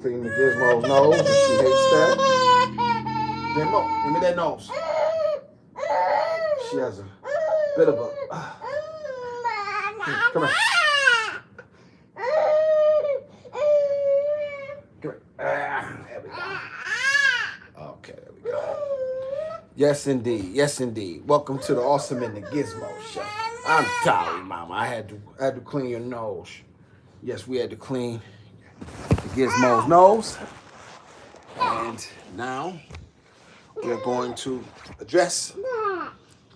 Clean the Gizmo's nose. She hates that. Gizmo, give me that nose. She has a bit of a. Come here. Come here. There we go. Okay, there we go. Yes, indeed. Yes, indeed. Welcome to the Awesome and the Gizmo Show. I'm sorry, Mama. I had to clean your nose. Yes, we had to clean the Gizmo's nose. And now we're going to address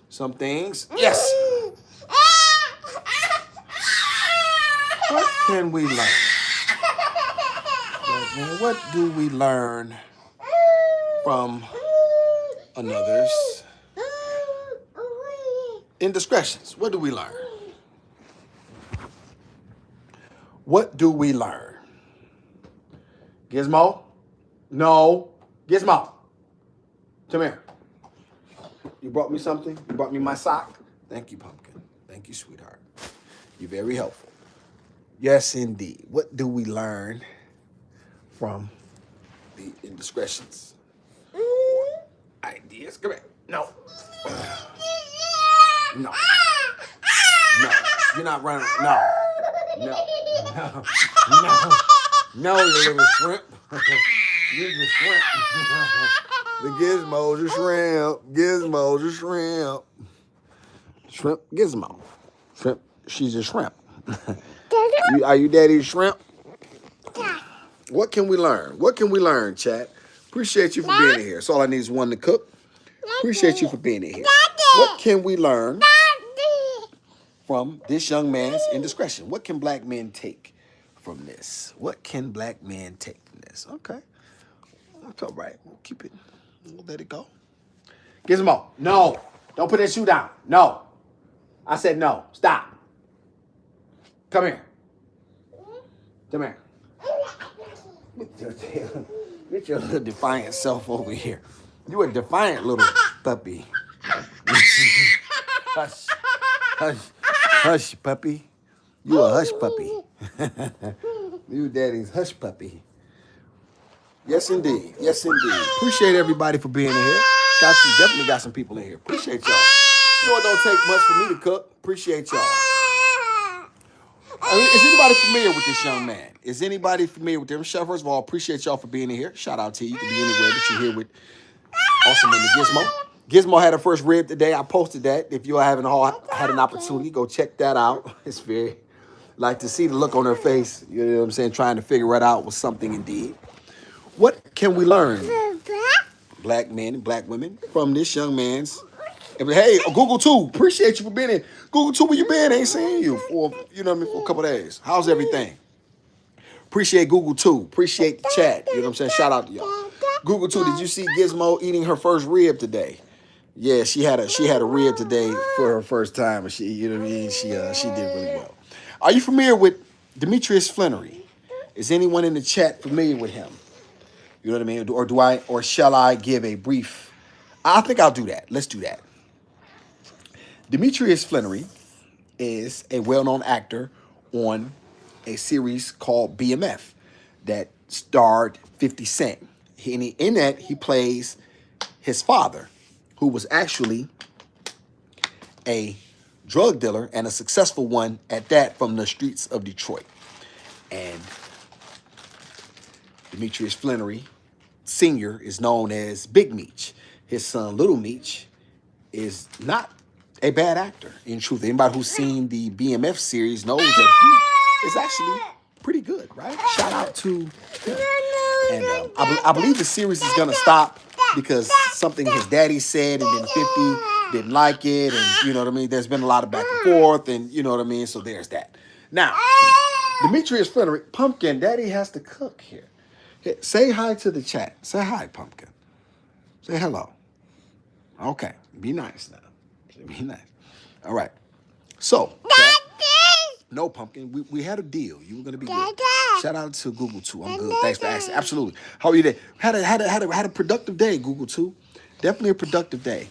some things. Yes. What can we learn? What do we learn from another's indiscretions? What do we learn? What do we learn? Gizmo? No. Gizmo. Come here. You brought me something? You brought me my sock? Thank you, Pumpkin. Thank you, sweetheart. You're very helpful. Yes, indeed. What do we learn from the indiscretions? Ideas? Come here. No. No. No. You're not running. No. No. No. No. No, you little shrimp. You're the shrimp. The Gizmo's a shrimp. Gizmo's a shrimp. Shrimp Gizmo. Shrimp. She's a shrimp. Are you daddy's shrimp? What can we learn? What can we learn, chat? Appreciate you for being here. So all I need is one to cook. Appreciate you for being here. What can we learn from this young man's indiscretion? What can black men take from this? What can black men take from this? Okay. That's all right. We'll keep it. We'll let it go. Gizmo. No. Don't put that shoe down. No. I said no. Stop. Come here. Come here. Get your little defiant self over here. You a defiant little puppy. Hush. Hush. Hush, puppy. You a hush puppy. You daddy's hush puppy. Yes, indeed. Yes, indeed. Appreciate everybody for being in here. Definitely got some people in here. Appreciate y'all. You know it don't take much for me to cook. Appreciate y'all. Is anybody familiar with this young man? Is anybody familiar with him? First of all, appreciate y'all for being in here. Shout out to you. You can be anywhere, but you're here with Awesome and the Gizmo. Gizmo had her first rib today. I posted that. If you haven't had an opportunity, go check that out. It's very, like to see the look on her face, you know what I'm saying, trying to figure it out was something indeed. What can we learn, black men and black women, from this young man's? Hey, Google 2, appreciate you for being here. Google 2, where you been? Ain't seen you for, you know what I mean, for a couple of days. How's everything? Appreciate Google 2. Appreciate the chat. You know what I'm saying? Shout out to y'all. Google 2, did you see Gizmo eating her first rib today? Yeah, she had a rib today for her first time, and she, you know what I mean, she did really well. Are you familiar with Demetrius Flannery? Is anyone in the chat familiar with him? You know what I mean? Or shall I give a brief? I think I'll do that. Let's do that. Demetrius Flannery is a well-known actor on a series called BMF that starred 50 Cent. In that, he plays his father, who was actually a drug dealer and a successful one at that from the streets of Detroit. And Demetrius Flannery Sr. is known as Big Meech. His son, Little Meech, is not a bad actor, in truth. Anybody who's seen the BMF series knows that he is actually pretty good, right? Shout out to him. And I believe the series is going to stop because something his daddy said, and then 50 didn't like it, and you know what I mean? There's been a lot of back and forth, and you know what I mean? So there's that. Now, Demetrius Flannery, Pumpkin, Daddy has to cook here. Say hi to the chat. Say hi, Pumpkin. Say hello. Okay. Be nice now. Be nice. All right. So, chat, no, Pumpkin. We had a deal. You were gonna be good. Shout out to Google 2. I'm good. Thanks for asking. Absolutely. How are you today? Had a productive day, Google 2. Definitely a productive day.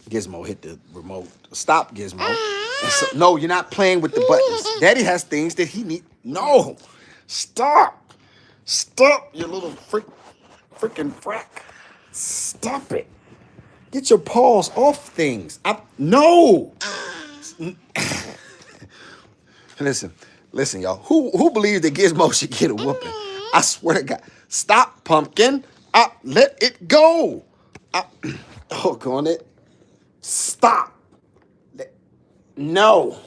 Gizmo hit the remote. Stop, Gizmo. And so, no, you're not playing with the buttons. Daddy has things that he needs. No. Stop. Stop. Stop, you little freaking frack. Stop it. Get your paws off things. No. Listen, y'all. Who believes that Gizmo should get a whooping? I swear to God. Stop, pumpkin. Let it go. Hook on it. Stop. No.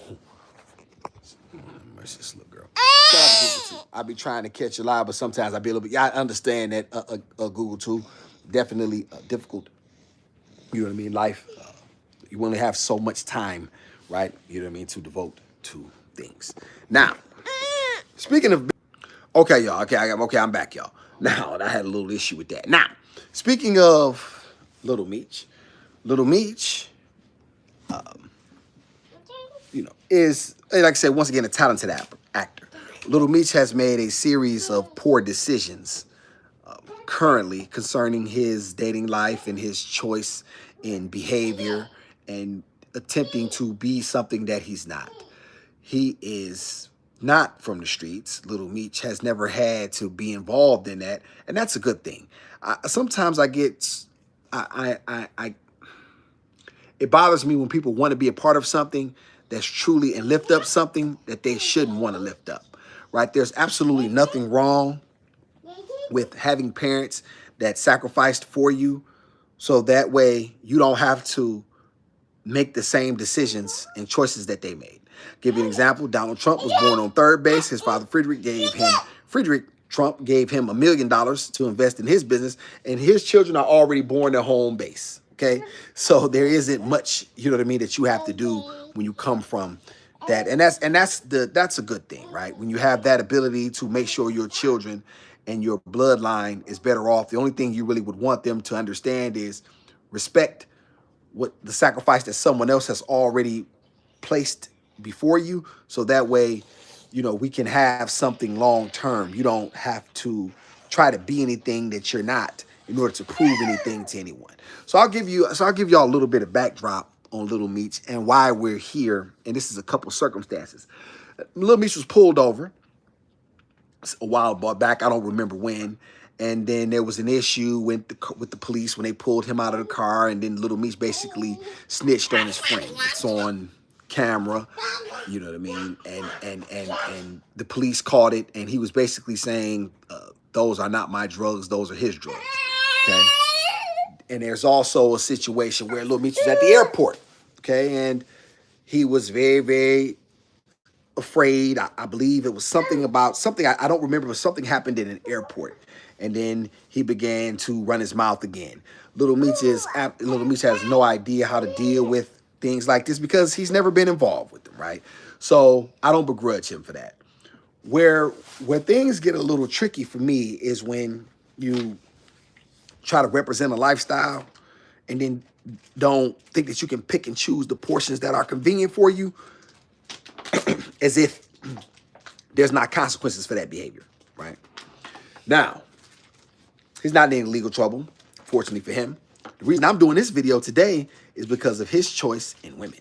Mercy, little girl. I be trying to catch you live, but sometimes I be a little bit. I understand that Google too, definitely difficult. You know what I mean? Life. You only have so much time, right? You know what I mean, to devote to things. Now, speaking of, okay, y'all. Okay, I'm back, y'all. Now, I had a little issue with that. Now, speaking of Little Meech, is, like I said, once again, a talented actor. Little Meech has made a series of poor decisions currently concerning his dating life and his choice in behavior and attempting to be something that he's not. He is not from the streets. Little Meech has never had to be involved in that, and that's a good thing. Sometimes it bothers me when people want to be a part of something that's truly and lift up something that they shouldn't want to lift up, right? There's absolutely nothing wrong with having parents that sacrificed for you so that way you don't have to make the same decisions and choices that they made. Give you an example. Donald Trump was born on third base. His father, Frederick Trump gave him $1 million to invest in his business, and his children are already born at home base. Okay, so there isn't much, you know what I mean, that you have to do when you come from that, and that's a good thing, right? When you have that ability to make sure your children and your bloodline is better off. The only thing you really would want them to understand is respect what the sacrifice that someone else has already placed before you, so that way, we can have something long term. You don't have to try to be anything that you're not in order to prove anything to anyone. So I'll give y'all a little bit of backdrop on Little Meech and why we're here. And this is a couple of circumstances. Little Meech was pulled over a while back. I don't remember when. And then there was an issue with the police when they pulled him out of the car. And then Little Meech basically snitched on his friend. It's on camera, you know what I mean? And the police caught it. And he was basically saying, those are not my drugs. Those are his drugs. Okay. And there's also a situation where Little Meech was at the airport. Okay. And he was very, very afraid. I believe it was something about something. I don't remember, but something happened in an airport. And then he began to run his mouth again. Little Meech has no idea how to deal with things like this because he's never been involved with them, right? So I don't begrudge him for that. Where things get a little tricky for me is when you try to represent a lifestyle and then don't think that you can pick and choose the portions that are convenient for you as if there's not consequences for that behavior, right? Now, he's not in any legal trouble, fortunately for him. The reason I'm doing this video today is because of his choice in women.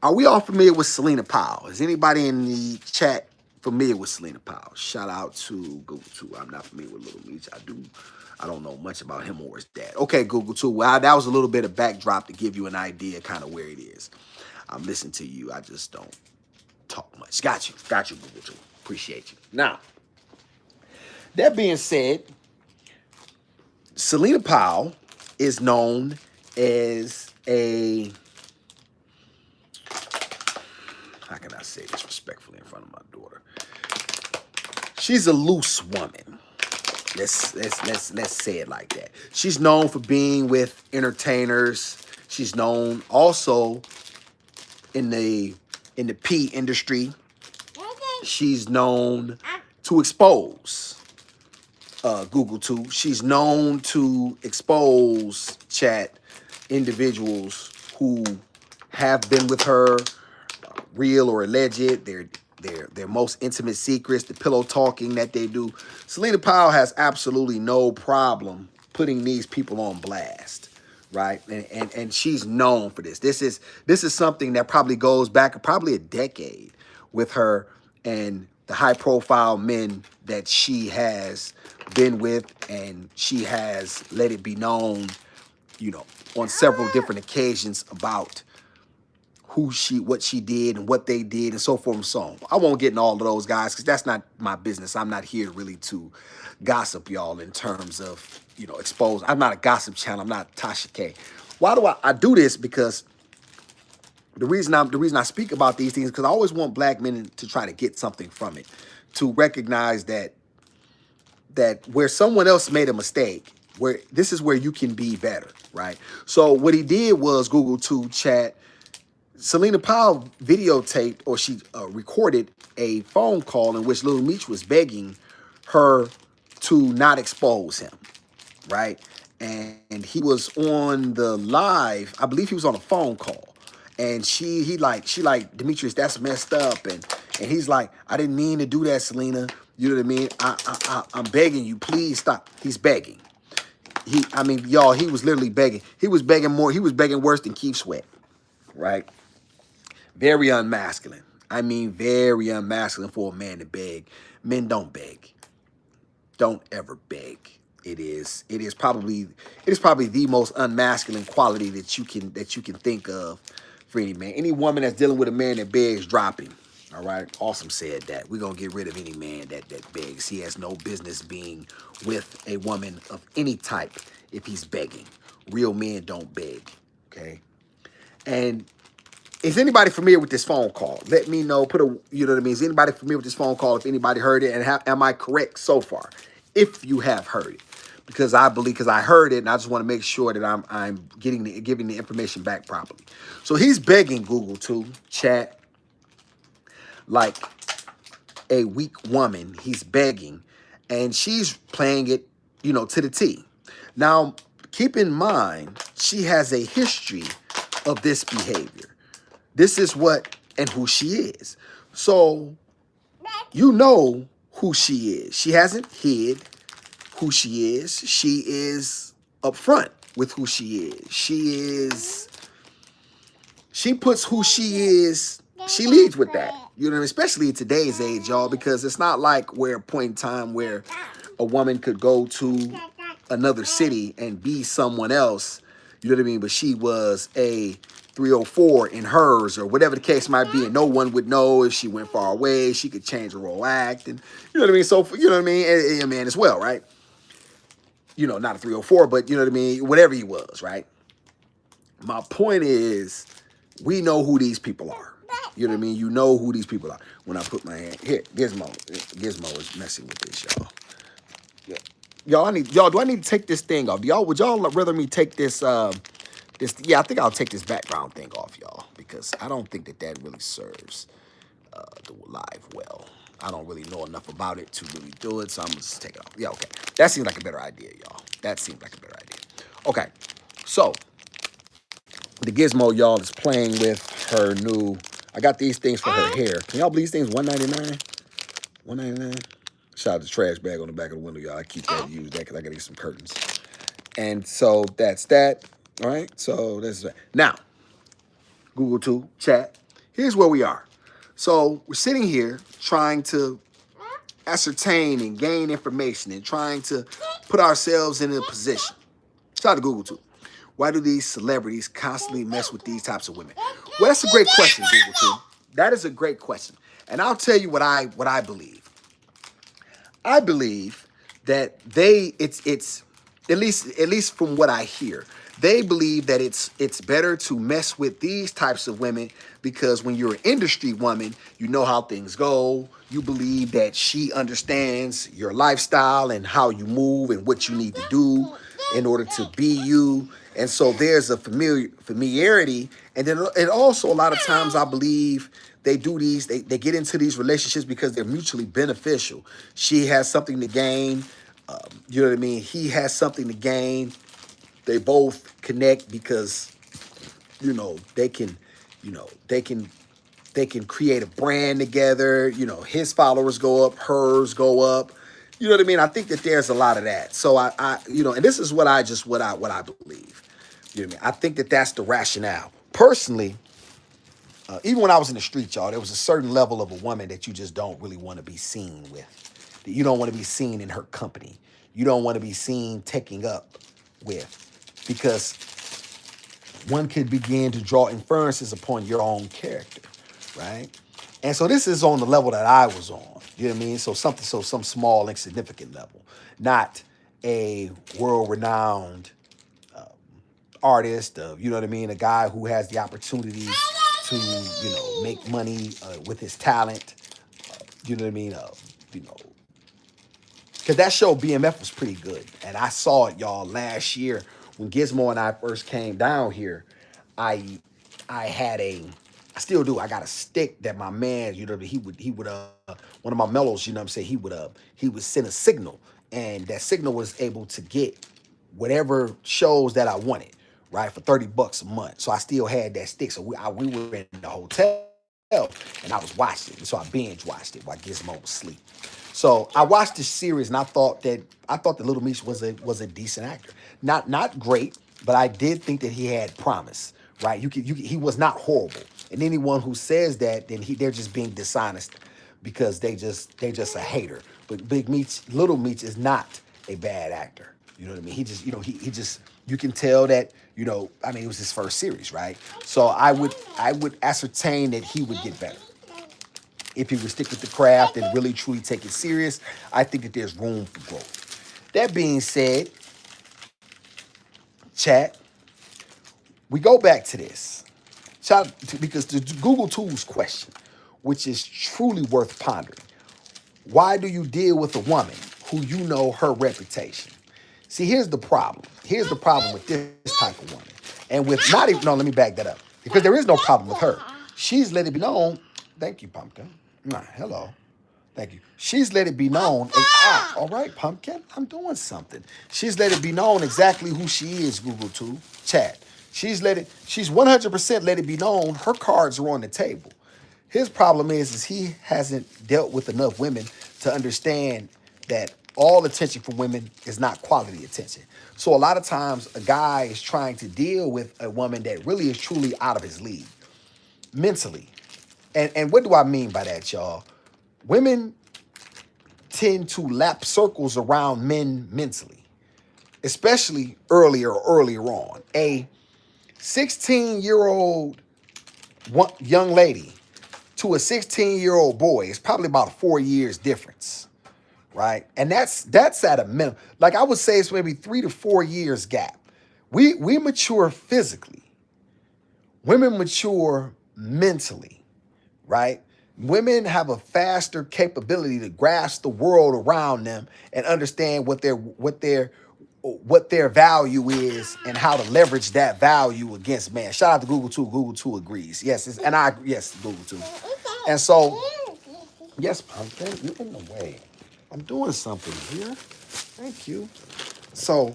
Are we all familiar with Selena Powell? Is anybody in the chat familiar with Selena Powell? Shout out to Google too. I'm not familiar with Little Meech. I don't know much about him or his dad. Okay, Google too. Well, that was a little bit of backdrop to give you an idea kind of where it is. I'm listening to you. I just don't talk much. Got you, Google too. Appreciate you. Now, that being said, Selena Powell is known as a, how can I say this respectfully in front of my daughter? She's a loose woman. Let's say it like that. She's known for being with entertainers. She's known also in the P industry. She's known to expose Google too. She's known to expose individuals who have been with her, real or alleged, their most intimate secrets, the pillow talking that they do. Selena Powell has absolutely no problem putting these people on blast, right? And she's known for this. This is something that probably goes back probably a decade with her and the high profile men that she has been with, and she has let it be known, you know, on several different occasions about what she did and what they did and so forth and so on. I won't get into all of those guys because that's not my business. I'm not here really to gossip y'all in terms of, you know, expose. I'm not a gossip channel. I'm not Tasha K. Why do I do this? Because the reason I speak about these things, because I always want black men to try to get something from it, to recognize that where someone else made a mistake, where this is where you can be better, right? So what he did was Google to chat. Selena Powell videotaped, or she recorded a phone call in which Little Meech was begging her to not expose him, right? And he was on the live, I believe he was on a phone call. And she like, Demetrius, that's messed up. And he's like, I didn't mean to do that, Selena. You know what I mean? I'm begging you, please stop. He's begging. I mean, y'all, he was literally begging. He was begging more. He was begging worse than Keith Sweat, right? Very unmasculine. I mean, very unmasculine for a man to beg. Men don't beg. Don't ever beg. It is probably the most unmasculine quality that you can think of for any man. Any woman that's dealing with a man that begs, drop him. All right. Awesome said that. We're gonna get rid of any man that begs. He has no business being with a woman of any type if he's begging. Real men don't beg. Okay. And is anybody familiar with this phone call? Let me know. You know what I mean? Is anybody familiar with this phone call? If anybody heard it, and am I correct so far? If you have heard it, because I heard it, and I just want to make sure that I'm giving the information back properly. So he's begging Google to chat like a weak woman. He's begging, and she's playing it, you know, to the T. Now, keep in mind, she has a history of this behavior. This is what and who she is. So you know who she is. She hasn't hid who she is. She is upfront with who she is. She puts who she is, she leads with that. You know, especially in today's age, y'all, because it's not like we're a point in time where a woman could go to another city and be someone else, you know what I mean? But she was a 304 in hers, or whatever the case might be, and no one would know if she went far away. She could change her role act, and you know what I mean? So, you know what I mean? And a man as well, right? You know, not a 304, but you know what I mean? Whatever he was, right? My point is, we know who these people are. You know what I mean? You know who these people are. When I put my hand here, Gizmo is messing with this, y'all. Yeah. Y'all, do I need to take this thing off? Would y'all rather me take this, yeah, I think I'll take this background thing off, y'all, because I don't think that really serves the live well. I don't really know enough about it to really do it, so I'm gonna just take it off. Yeah, okay. That seems like a better idea, y'all. That seems like a better idea. Okay, so the Gizmo, y'all, is playing with her new. I got these things for her hair. Can y'all believe these things? $1.99. $1.99. Shout out the trash bag on the back of the window, y'all. I keep that to use that because I gotta get some curtains. And so that's that. All right. So that's that. Now, Google to chat. Here's where we are. So we're sitting here trying to ascertain and gain information and trying to put ourselves in a position. Shout out to Google too. Why do these celebrities constantly mess with these types of women? Well, that's a great question, Google too. That is a great question. And I'll tell you what I believe. I believe that it's at least from what I hear, they believe that it's better to mess with these types of women because when you're an industry woman, you know how things go. You believe that she understands your lifestyle and how you move and what you need to do in order to be you. And so there's a familiarity. And then and also a lot of times I believe they do these, they get into these relationships because they're mutually beneficial. She has something to gain. You know what I mean? He has something to gain. They both connect because, you know, they can create a brand together. You know, his followers go up, hers go up. You know what I mean? I think that there's a lot of that. So I you know, and this is what I believe. You know what I mean? I think that that's the rationale. Personally, Even when I was in the street, y'all, there was a certain level of a woman that you just don't really want to be seen with. That you don't want to be seen in her company. You don't want to be seen taking up with, because one could begin to draw inferences upon your own character, right? And so this is on the level that I was on. You know what I mean? So some small, insignificant level, not a world-renowned artist. You know what I mean? A guy who has the opportunity to, make money with his talent. You know what I mean? You know, because that show BMF was pretty good, and I saw it, y'all, last year when Gizmo and I first came down here. I I had a, I still do. I got a stick that my man, he would one of my mellows, you know what I'm saying, he would send a signal, and that signal was able to get whatever shows that I wanted, right, for $30 a month. So I still had that stick. So we were in the hotel and I was watching it. So I binge watched it while Gizmo was asleep. So I watched this series and I thought that Little Meech was a decent actor. Not great, but I did think that he had promise. Right? He was not horrible. And anyone who says that, then they're just being dishonest because they just a hater. But Little Meech is not a bad actor. You know what I mean? He just, he just, you can tell that, I mean, it was his first series, right? So I would ascertain that he would get better if he would stick with the craft and really truly take it serious. I think that there's room for growth. That being said, chat, we go back to this. Because the Google Tools question, which is truly worth pondering. Why do you deal with a woman who you know her reputation? See, here's the problem. Here's the problem with this type of woman. And with not even, no, let me back that up. Because there is no problem with her. She's let it be known. Thank you, Pumpkin. Hello. Thank you. She's let it be known. All right, Pumpkin, I'm doing something. She's let it be known exactly who she is, Google Too. Chat. She's 100% let it be known her cards are on the table. His problem is he hasn't dealt with enough women to understand that all attention from women is not quality attention. So a lot of times a guy is trying to deal with a woman that really is truly out of his league mentally. And what do I mean by that, y'all? Women tend to lap circles around men mentally, especially earlier on. A 16-year-old young lady to a 16-year-old boy is probably about a 4 years difference, right? And that's at a minimum. Like I would say it's maybe 3 to 4 years gap. We mature physically. Women mature mentally, right? Women have a faster capability to grasp the world around them and understand what their value is and how to leverage that value against man. Shout out to Google too. Google too agrees. Yes, yes, Google too. And so, yes, Pumpkin, you're in the way. I'm doing something here. Thank you. So,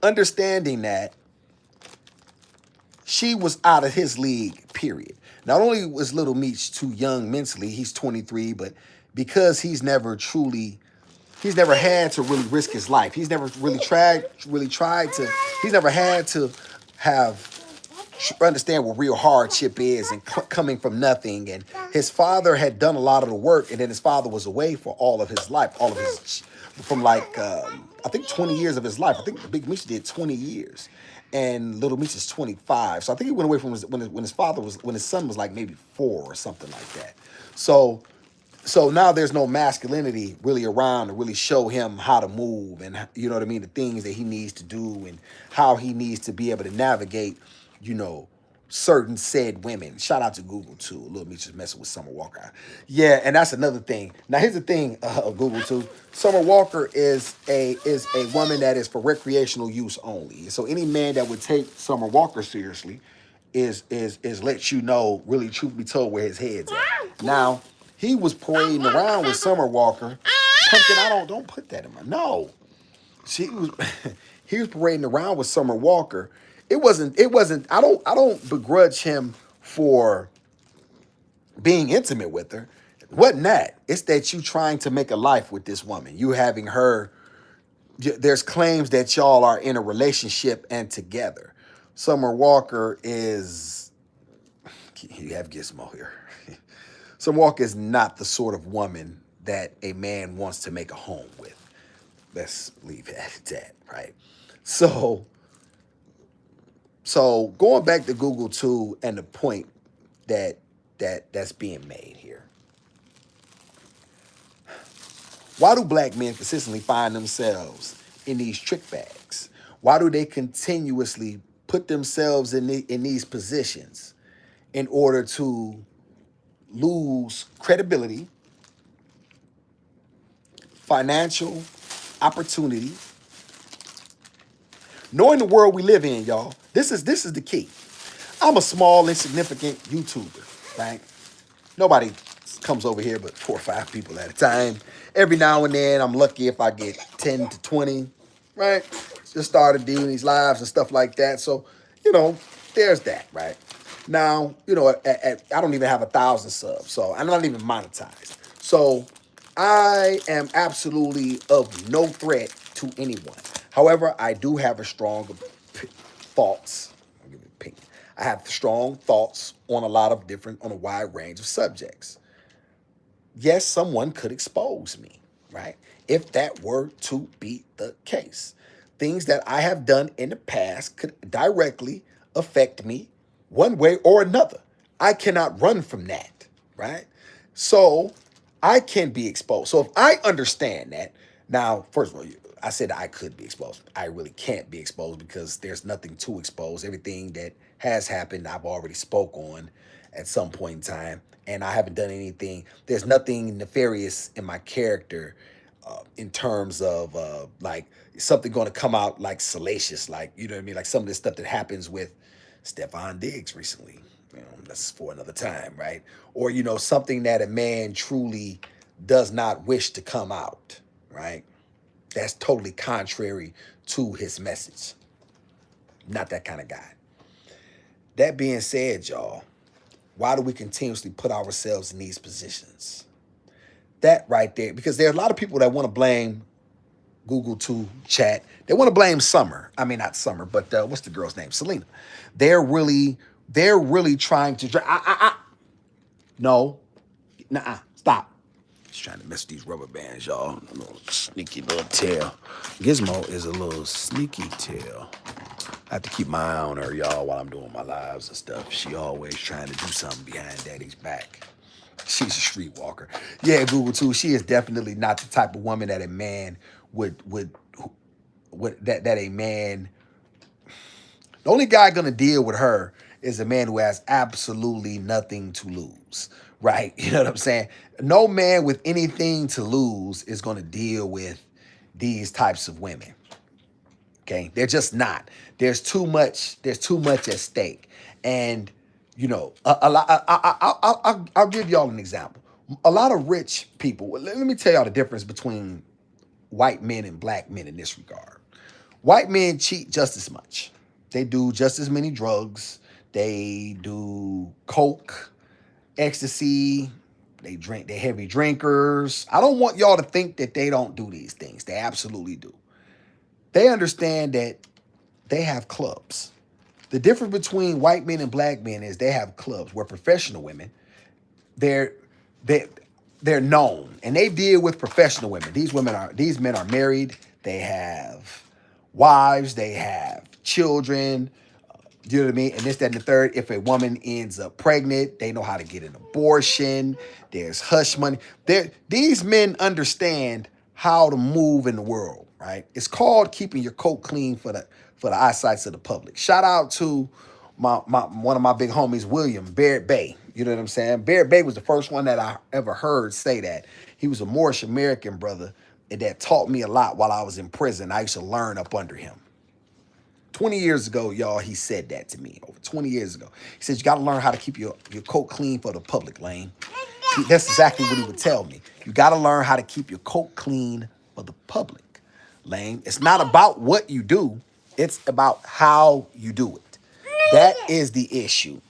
understanding that she was out of his league, period. Not only was Little Meech too young mentally, he's 23, but because he's never had to really risk his life. He's never he's never had to understand what real hardship is and coming from nothing. And his father had done a lot of the work, and then his father was away for all of his life, from I think 20 years of his life. I think Big Meech did 20 years. And Little Meech is 25. So I think he went away from when his son was like maybe 4 or something like that. So now there's no masculinity really around to really show him how to move and, you know what I mean, the things that he needs to do and how he needs to be able to navigate, certain said women. Shout out to Google too. Little Meech is messing with Summer Walker. Yeah, and that's another thing. Now here's the thing, Google too. Summer Walker is a woman that is for recreational use only. So any man that would take Summer Walker seriously is let you know, really truth be told, where his head's at. Now, he was parading around with Summer Walker. Pumpkin, don't put that in my, no. He was parading around with Summer Walker. It wasn't, I don't begrudge him for being intimate with her. It wasn't that. It's that you trying to make a life with this woman. You having her, there's claims that y'all are in a relationship and together. Summer Walker is You have Gizmo here. Summer Walker is not the sort of woman that a man wants to make a home with. Let's leave it at that, right? So, so going back to Google too, and the point that's being made here. Why do black men consistently find themselves in these trick bags? Why do they continuously put themselves in these positions in order to lose credibility, financial opportunity, knowing the world we live in, y'all? This is the key. I'm a small, insignificant YouTuber, right? Nobody comes over here but 4 or 5 people at a time. Every now and then, I'm lucky if I get 10 to 20, right? Just started doing these lives and stuff like that. So, there's that, right? Now, I don't even have 1,000 subs, so I'm not even monetized. So I am absolutely of no threat to anyone. However, I do have a strong thoughts. I'll give it opinion. I have strong thoughts on on a wide range of subjects. Yes, someone could expose me, right? If that were to be the case. Things that I have done in the past could directly affect me one way or another. I cannot run from that, right? So I can be exposed. So if I understand that, now, first of all, I said I could be exposed. I really can't be exposed because there's nothing to expose. Everything that has happened, I've already spoke on at some point in time, and I haven't done anything. There's nothing nefarious in my character in terms of like something going to come out like salacious, like, you know what I mean? Like some of this stuff that happens with Stefan Diggs recently. That's for another time, right? Or, something that a man truly does not wish to come out, right? That's totally contrary to his message. Not that kind of guy. That being said, y'all, why do we continuously put ourselves in these positions? That right there, because there are a lot of people that want to blame Google to chat. They want to blame Summer. I mean, not Summer, but what's the girl's name? Selena. They're really trying to. No, stop. Just trying to mess with these rubber bands, y'all. A little sneaky little tail. Gizmo is a little sneaky tail. I have to keep my eye on her, y'all, while I'm doing my lives and stuff. She always trying to do something behind Daddy's back. She's a streetwalker. Yeah, Google too. She is definitely not the type of woman that a man would that a man. The only guy gonna deal with her is a man who has absolutely nothing to lose, right? You know what I'm saying? No man with anything to lose is gonna deal with these types of women. Okay, they're just not. There's too much at stake, and a lot. I'll give y'all an example. A lot of rich people. Let me tell y'all the difference between white men and black men in this regard. White men cheat just as much. They do just as many drugs. They do coke, ecstasy. They drink. They're heavy drinkers. I don't want y'all to think that they don't do these things. They absolutely do. They understand that they have clubs. The difference between white men and black men is they have clubs where professional women, they're known and they deal with professional women. These men are married. They have wives. They have children. You know what I mean? And this, that, and the third. If a woman ends up pregnant, they know how to get an abortion. There's hush money. These men understand how to move in the world, right? It's called keeping your coat clean for the eyesight of the public. Shout out to my one of my big homies, William Barrett Bay. You know what I'm saying? Barrett Bay was the first one that I ever heard say that. He was a Moorish American brother that taught me a lot while I was in prison. I used to learn up under him. 20 years ago, y'all, he said that to me. Over 20 years ago. He said, you got to learn how to keep your coat clean for the public, Lane. That's exactly what he would tell me. You got to learn how to keep your coat clean for the public, Lane. It's not about what you do. It's about how you do it. That is the issue.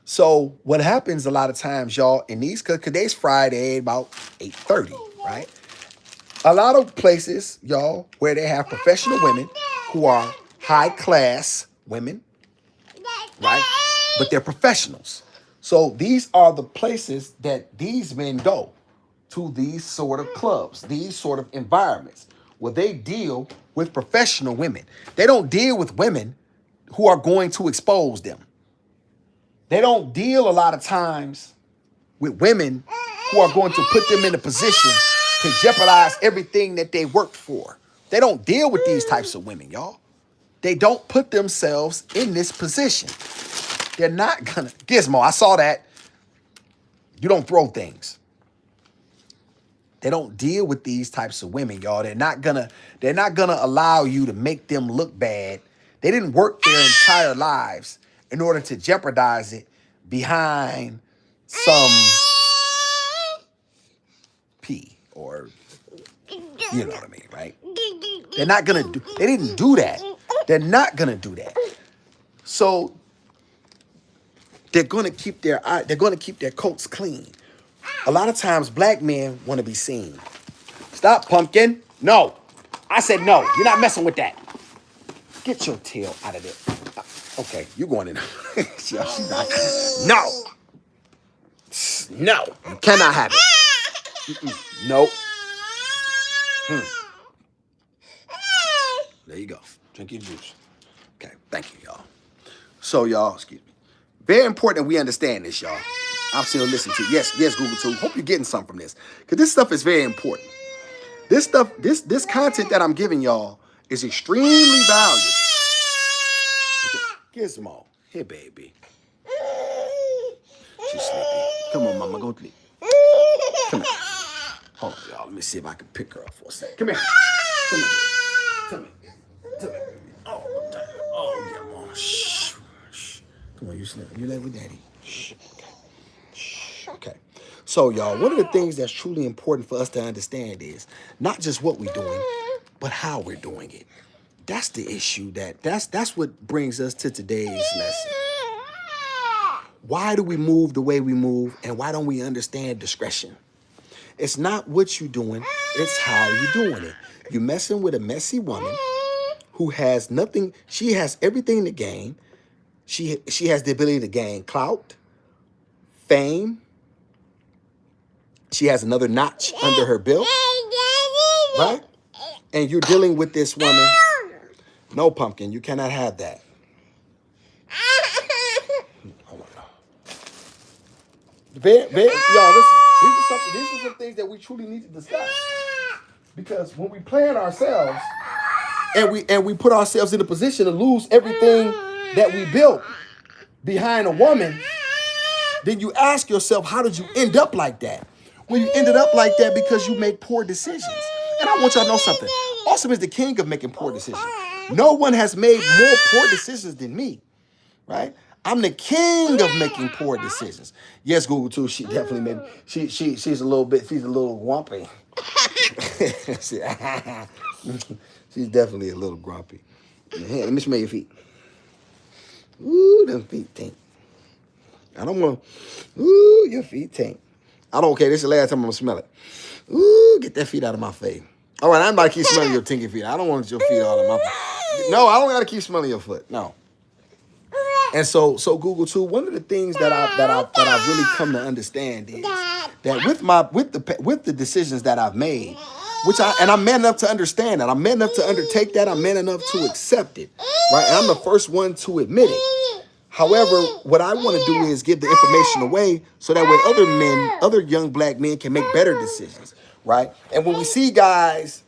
So what happens a lot of times, y'all, in these, because today's Friday, about 8:30, right? A lot of places, y'all, where they have professional women who are high class women, right? But they're professionals. So these are the places that these men go, to these sort of clubs, these sort of environments where they deal with professional women. They don't deal with women who are going to expose them. They don't deal a lot of times with women who are going to put them in a position to jeopardize everything that they worked for. They don't deal with these types of women, y'all. They don't put themselves in this position. They're not gonna. Gizmo, I saw that. You don't throw things. They don't deal with these types of women, y'all. They're not gonna allow you to make them look bad. They didn't work their entire lives in order to jeopardize it behind some P, or you know what I mean, right? They didn't do that. They're not gonna do that. So they're gonna keep their coats clean. A lot of times black men want to be seen. Stop, pumpkin. No. I said no. You're not messing with that. Get your tail out of there. Okay, you're going in. She's not. No. No. You cannot have it. Nope. There you go. Drink your juice. Okay, thank you, y'all. So, y'all, excuse me. Very important that we understand this, y'all. I'm still listening to yes, Google too. Hope you're getting something from this, because this stuff is very important. This stuff, this content that I'm giving y'all is extremely valuable. Gizmo, here, baby. She's sleepy. Come on, mama, go sleep. Come here. Hold on, y'all. Let me see if I can pick her up for a second. Come here. Come here. Come here. Come here. Oh, yeah, mom. Shh. Shh. Come on, you sleep. You lay with daddy. Shh. Okay. So, y'all, one of the things that's truly important for us to understand is not just what we're doing, but how we're doing it. That's the issue. That's what brings us to today's lesson. Why do we move the way we move, and why don't we understand discretion? It's not what you're doing, it's how you're doing it. You're messing with a messy woman who has nothing. She has everything to gain. She has the ability to gain clout, fame. She has another notch under her belt, right? And you're dealing with this woman. No, pumpkin, you cannot have that. Hold on. Y'all, listen. These are some things that we truly need to discuss. Because when we plan ourselves and we put ourselves in a position to lose everything that we built behind a woman, then you ask yourself, how did you end up like that? Well, you ended up like that because you make poor decisions. And I want y'all to know something. Awesome is the king of making poor decisions. No one has made more poor decisions than me, right? I'm the king of making poor decisions. Yes, Google too. She definitely made. She's a little grumpy. She's definitely a little grumpy. Hey, let me smell your feet. Ooh, them feet stink. I don't want to. Ooh, your feet stink. I don't care. This is the last time I'm gonna smell it. Ooh, get that feet out of my face. All right, I'm about to keep smelling your tinky feet. I don't want your feet all in my face. No, I don't gotta keep smelling your foot. No. And so Google too. One of the things that I've really come to understand is that with the decisions that I've made, and I'm man enough to understand that. I'm man enough to undertake that. I'm man enough to accept it, right? And I'm the first one to admit it. However, what I want to do is give the information away so that way other young black men can make better decisions, right? And when we see guys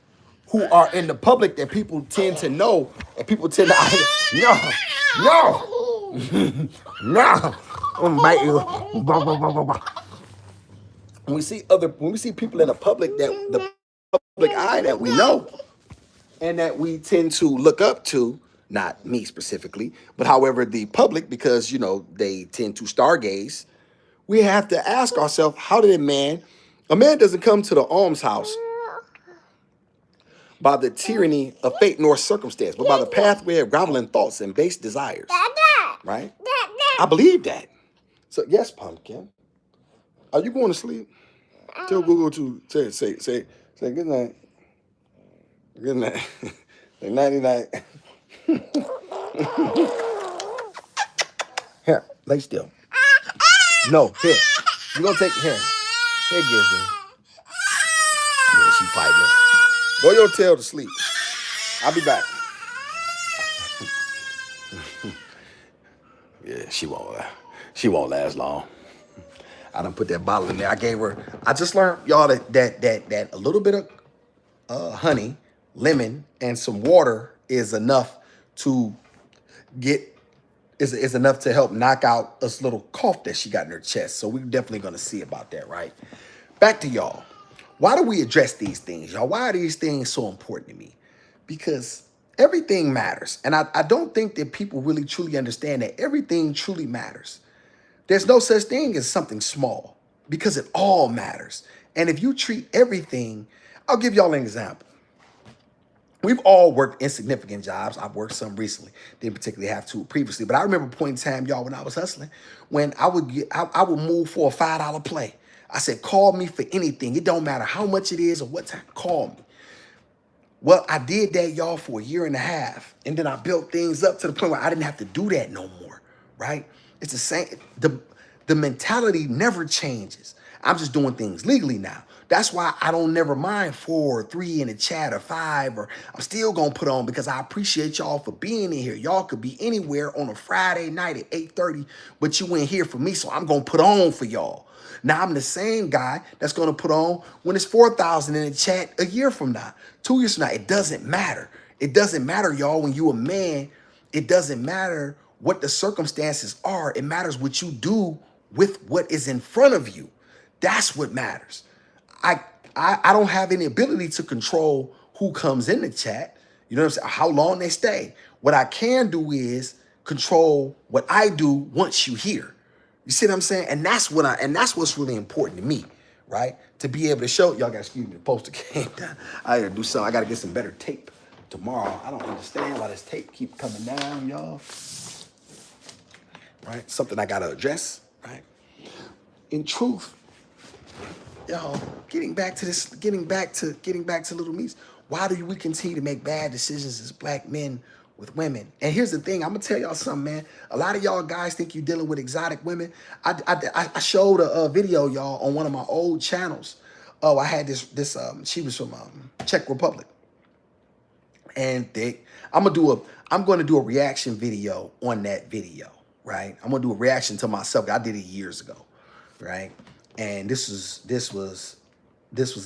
who are in the public that people tend to know, and people tend to no, I'm gonna bite you. When we see people in the public the public eye that we know and that we tend to look up to. Not me specifically, but however the public, because, they tend to stargaze, we have to ask ourselves, how did a man doesn't come to the almshouse by the tyranny of fate nor circumstance, but by the pathway of groveling thoughts and base desires, right? I believe that. So yes, pumpkin, are you going to sleep? Tell Google to say good night. Good night. Nighty night. Here, lay still. No, here. You gonna take here. Here, Gizmo. Yeah, she fighting it. Go your tail to sleep. I'll be back. Yeah, she won't. She won't last long. I done put that bottle in there. I gave her. I just learned, y'all, that a little bit of honey, lemon, and some water is enough to get is enough to help knock out this little cough that she got in her chest. So we're definitely gonna see about that, right? Back to y'all. Why do we address these things, y'all? Why are these things so important to me? Because everything matters. And I don't think that people really truly understand that everything truly matters. There's no such thing as something small because it all matters. And if you treat everything, I'll give y'all an example. We've all worked insignificant jobs. I've worked some recently. Didn't particularly have to previously. But I remember a point in time, y'all, when I was hustling, when I would move for a $5 play. I said, call me for anything. It don't matter how much it is or what time. Call me. Well, I did that, y'all, for a year and a half. And then I built things up to the point where I didn't have to do that no more, right? It's the same. The mentality never changes. I'm just doing things legally now. That's why I don't never mind 4 or 3 in the chat or 5, or I'm still going to put on because I appreciate y'all for being in here. Y'all could be anywhere on a Friday night at 8:30, but you ain't here for me, so I'm going to put on for y'all. Now, I'm the same guy that's going to put on when it's 4,000 in the chat a year from now, 2 years from now. It doesn't matter. It doesn't matter, y'all, when you a man. It doesn't matter what the circumstances are. It matters what you do with what is in front of you. That's what matters. I don't have any ability to control who comes in the chat. You know what I'm saying? How long they stay. What I can do is control what I do once you here. You see what I'm saying? And that's what's really important to me, right? To be able to show y'all. Got to excuse me. The poster came down. I gotta do something. I gotta get some better tape tomorrow. I don't understand why this tape keep coming down, y'all. Right? Something I gotta address. Right? In truth, y'all, getting back to Little Me's. Why do we continue to make bad decisions as black men with women? And here's the thing, I'm gonna tell y'all something, man. A lot of y'all guys think you're dealing with exotic women. I showed a video, y'all, on one of my old channels. Oh, I had this she was from Czech Republic. And I'm gonna do a reaction video on that video, right? I'm gonna do a reaction to myself. I did it years ago, right? And this was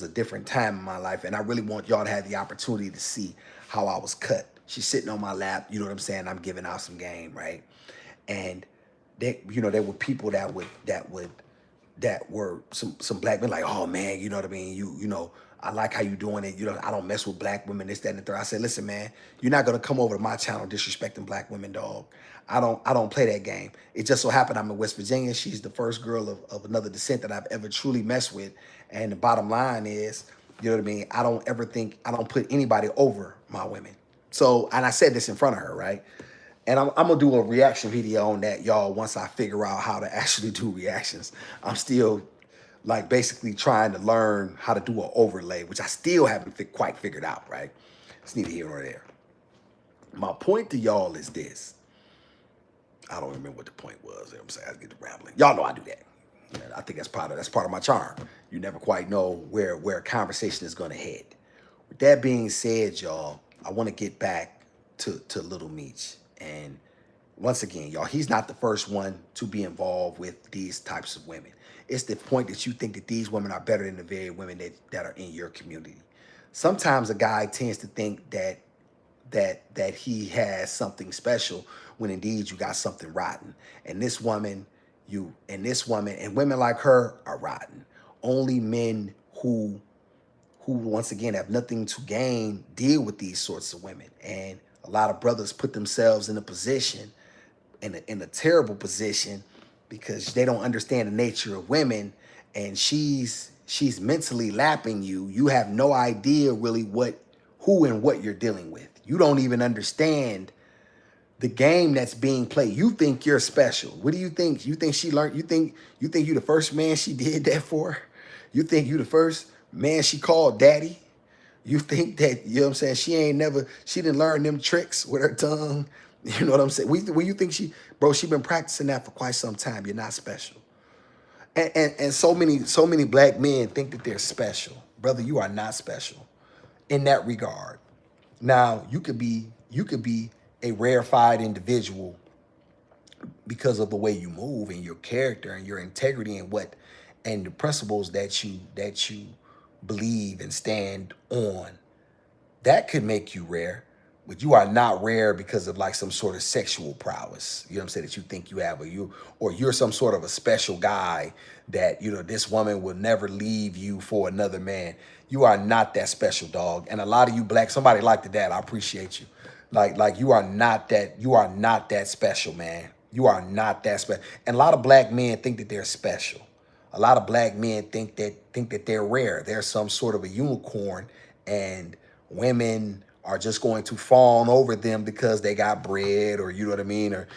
a different time in my life, and I really want y'all to have the opportunity to see how I was cut. She's sitting on my lap, you know what I'm saying? I'm giving out some game, right? And there were people that were some black men like, oh man, you know what I mean? You know, I like how you doing it. You know, I don't mess with black women, this, that, and the third. I said, listen, man, you're not gonna come over to my channel disrespecting black women, dog. I don't play that game. It just so happened I'm in West Virginia. She's the first girl of another descent that I've ever truly messed with. And the bottom line is, you know what I mean? I don't put anybody over my women. So, and I said this in front of her, right? And I'm gonna do a reaction video on that, y'all, once I figure out how to actually do reactions. I'm still like basically trying to learn how to do an overlay, which I still haven't quite figured out, right? It's neither here nor there. My point to y'all is this. I don't remember what the point was. You know what I'm saying? I get to rambling. Y'all know I do that. I think that's part of my charm. You never quite know where a conversation is gonna head. With that being said, y'all, I want to get back to Little Meech. And once again, y'all, he's not the first one to be involved with these types of women. It's the point that you think that these women are better than the very women that are in your community. Sometimes a guy tends to think that he has something special when indeed you got something rotten. And this woman, and women like her are rotten. Only men who once again have nothing to gain deal with these sorts of women. And a lot of brothers put themselves in a position, in a terrible position, because they don't understand the nature of women, and she's mentally lapping you. You have no idea really who and what you're dealing with. You don't even understand the game that's being played. You think you're special. What do you think? You think she learned? You think you the first man she did that for? You think you the first man she called daddy? You think that, you know what I'm saying, she didn't learn them tricks with her tongue? You know what I'm saying? When you think she been practicing that for quite some time. You're not special. And so many black men think that they're special. Brother, you are not special in that regard. Now, you could be a rarefied individual because of the way you move and your character and your integrity and what and the principles that you believe and stand on. That could make you rare, but you are not rare because of like some sort of sexual prowess. You know what I'm saying? That you think you have, or you're some sort of a special guy that this woman will never leave you for another man. You are not that special, dog. And a lot of you black, somebody liked that. I appreciate you. Like you are not that. You are not that special, man. You are not that special. And a lot of black men think that they're special. A lot of black men think that they're rare. They're some sort of a unicorn, and women are just going to fawn over them because they got bread, or you know what I mean, or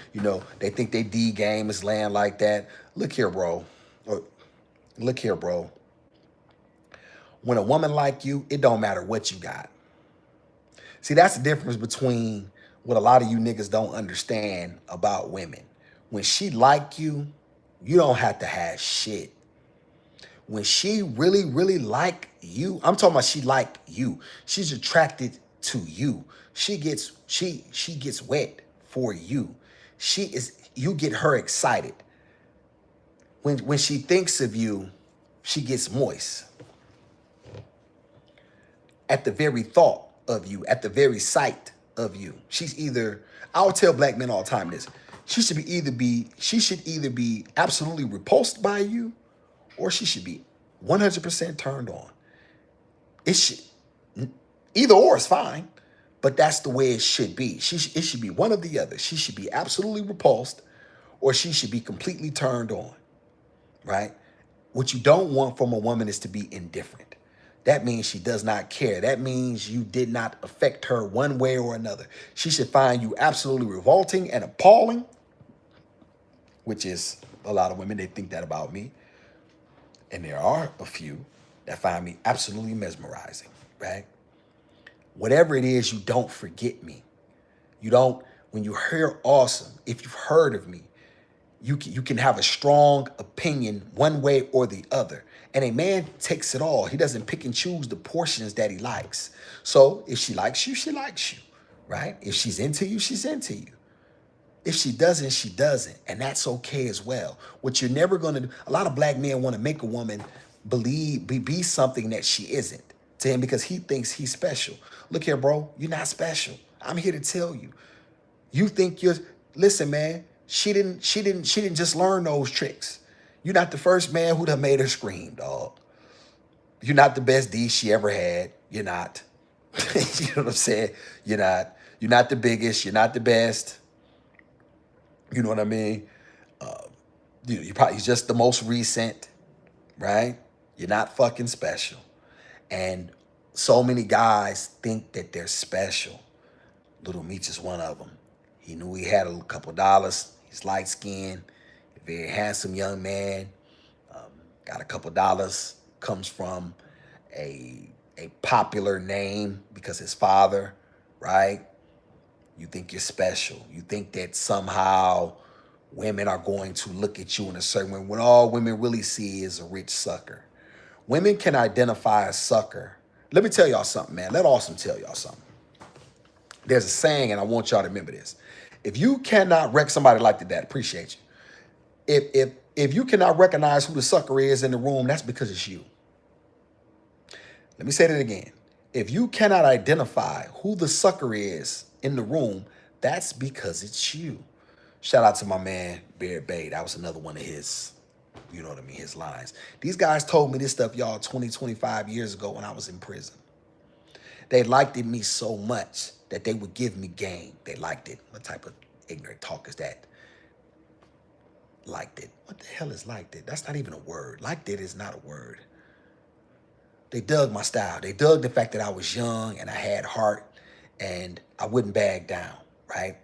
they think they D game is land like that. Look here, bro. Look here, bro. When a woman like you, it don't matter what you got. See, that's the difference between what a lot of you niggas don't understand about women. When she like you, you don't have to have shit. When she really, really like you, I'm talking about she like you. She's attracted to you. She gets wet for you. You get her excited. When she thinks of you, she gets moist. At the very thought of you, at the very sight of you. I'll tell black men all the time this. She should either be absolutely repulsed by you, or she should be 100% turned on. It should, either or is fine, but that's the way it should be. It should be one or the other. She should be absolutely repulsed, or she should be completely turned on, right? What you don't want from a woman is to be indifferent. That means she does not care. That means you did not affect her one way or another. She should find you absolutely revolting and appalling, which is a lot of women, they think that about me. And there are a few that find me absolutely mesmerizing, right? Whatever it is, you don't forget me. When you hear awesome, if you've heard of me, you can have a strong opinion one way or the other. And a man takes it all. He doesn't pick and choose the portions that he likes. So if she likes you, she likes you, right? If she's into you, she's into you. If she doesn't, she doesn't. And that's okay as well. What you're never going to do, a lot of black men want to make a woman be something that she isn't to him because he thinks he's special. Look here, bro, you're not special. I'm here to tell you. You think listen, man, she didn't just learn those tricks. You're not the first man who done made her scream, dog. You're not the best D she ever had. You're not. You know what I'm saying? You're not. You're not the biggest. You're not the best. You know what I mean? You're probably just the most recent, right? You're not fucking special. And so many guys think that they're special. Little Meech is one of them. He knew he had a couple dollars. He's light-skinned, very handsome young man. Got a couple dollars. Comes from a popular name because his father, right? You think you're special. You think that somehow women are going to look at you in a certain way when all women really see is a rich sucker. Women can identify a sucker. Let me tell y'all something, man. Let Awesome tell y'all something. There's a saying, and I want y'all to remember this. If you cannot somebody like that, appreciate you. If you cannot recognize who the sucker is in the room, that's because it's you. Let me say that again. If you cannot identify who the sucker is in the room, that's because it's you. Shout out to my man, Bear Bay. That was another one of his, you know what I mean, his lines. These guys told me this stuff, y'all, 20, 25 years ago when I was in prison. They liked it me so much that they would give me game. They liked it. What type of ignorant talk is that? Liked it. What the hell is liked it? That's not even a word. Liked it is not a word. They dug my style. They dug the fact that I was young and I had heart and I wouldn't bag down, right?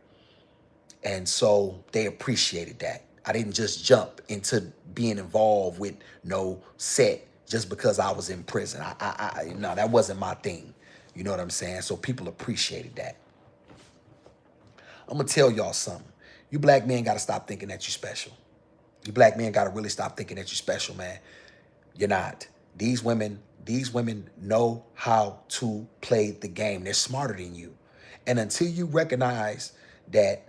And so they appreciated that. I didn't just jump into being involved with no set just because I was in prison. No, that wasn't my thing. You know what I'm saying? So people appreciated that. I'm going to tell y'all something. You black men got to stop thinking that you're special. You black men got to really stop thinking that you're special, man. You're not. These women know how to play the game. They're smarter than you. And until you recognize that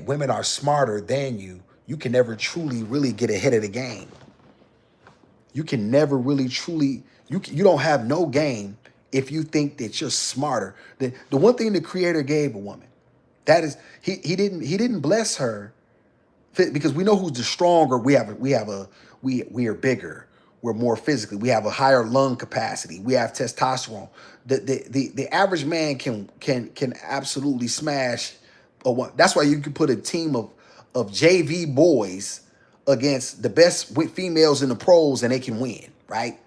women are smarter than you can never truly really get ahead of the game. You can never really truly you don't have no game if you think that you're smarter. The one thing the creator gave a woman, that is he didn't bless her because we know who's the stronger. We are bigger. We're more physically. We have a higher lung capacity. We have testosterone. The average man can absolutely smash a one. That's why you can put a team of JV boys against the best females in the pros and they can win, right?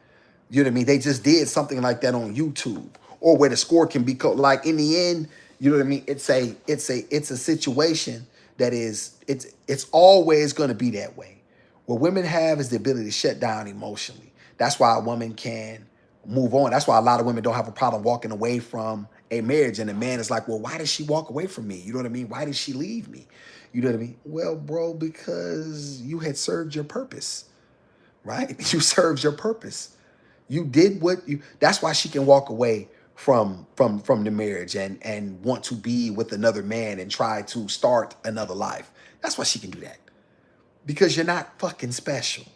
You know what I mean? They just did something like that on YouTube, or where the score can be like in the end. You know what I mean? It's a situation that is it's always going to be that way. What women have is the ability to shut down emotionally. That's why a woman can move on. That's why a lot of women don't have a problem walking away from a marriage, and the man is like, well, why did she walk away from me? You know what I mean? Why did she leave me? You know what I mean? Well, bro, because you had served your purpose, right? You served your purpose. You did what you. That's why she can walk away from the marriage and want to be with another man and try to start another life. That's why she can do that, because you're not fucking special.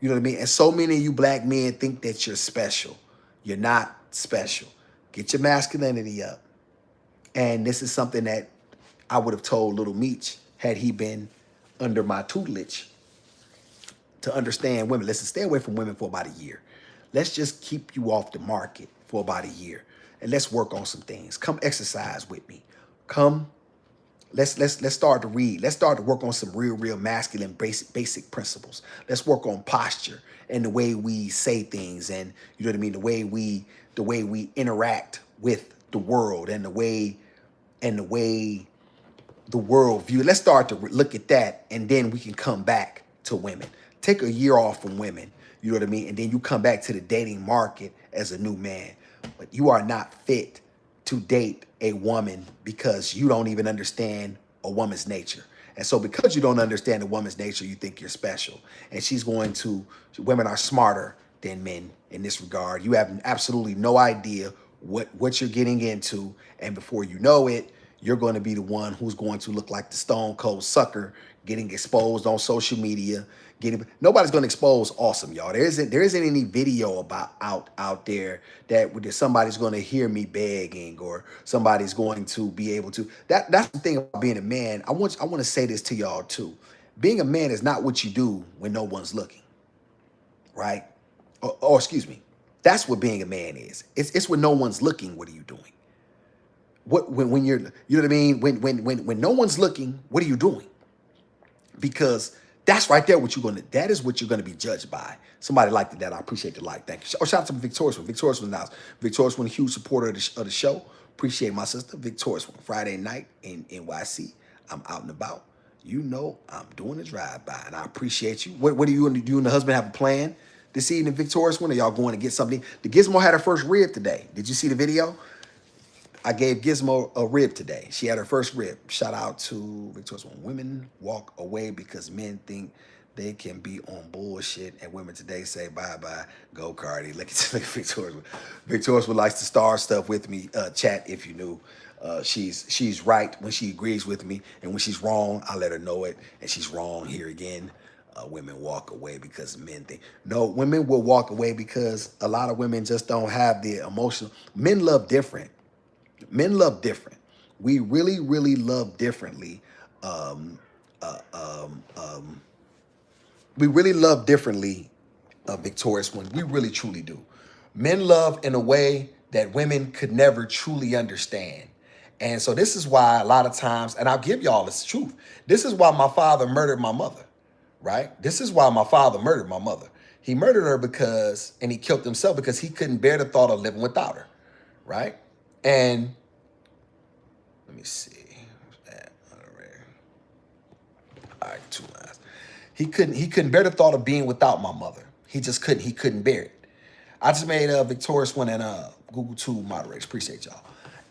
You know what I mean? And so many of you black men think that you're special. You're not special. Get your masculinity up. And this is something that I would have told Little Meech had he been under my tutelage, to understand women. Listen, stay away from women for about a year. Let's just keep you off the market for about a year. And let's work on some things. Come exercise with me. Come, let's start to read. Let's start to work on some real masculine basic principles. Let's work on posture and the way we say things, and you know what I mean, the way we interact with the world, and the way the world view. Let's start to look at that, and then we can come back to women. Take a year off from women, you know what I mean? And then you come back to the dating market as a new man. But you are not fit to date a woman because you don't even understand a woman's nature. And so because you don't understand a woman's nature, you think you're special. And women are smarter than men in this regard. You have absolutely no idea what you're getting into. And before you know it, you're going to be the one who's going to look like the stone cold sucker getting exposed on social media. Nobody's going to expose Awesome, y'all. There isn't any video about out there that somebody's going to hear me begging, or somebody's going to be able to. That's the thing about being a man. I want to say this to y'all too. Being a man is not what you do when no one's looking, right? Or excuse me, that's what being a man is. It's when no one's looking. What are you doing? When you're, you know what I mean? When no one's looking, what are you doing? Because that's right there that is what you're gonna be judged by. Somebody liked that. I appreciate the like. Thank you. Oh, shout out to Victorious One. Victorious One now. Victorious One, a huge supporter of the show. Appreciate my sister. Victorious One. Friday night in NYC. I'm out and about. You know I'm doing a drive-by, and I appreciate you. What do you and the husband have a plan this evening, Victorious One? Are y'all going to get something? The Gizmo had her first rib today. Did you see the video? I gave Gizmo a rib today. She had her first rib. Shout out to Victorious One. Women walk away because men think they can be on bullshit, and women today say bye-bye. Go Cardi. Look at Victorious One. Victorious One likes to star stuff with me. Chat if you knew. She's right when she agrees with me, and when she's wrong, I let her know it, and she's wrong here again. Women walk away because men think. No, women will walk away because a lot of women just don't have the emotional. Men love different. Men love different. We really love differently. We really love differently, Victorious One. We really truly do. Men love in a way that women could never truly understand. And so this is why a lot of times, and I'll give y'all this truth, this is why my father murdered my mother, right? This is why my father murdered my mother. He murdered her and he killed himself because he couldn't bear the thought of living without her, right? And let me see. All right, 2 lines. He couldn't bear the thought of being without my mother. He couldn't bear it. I just made a Victorious One and Google 2 moderators. Appreciate y'all.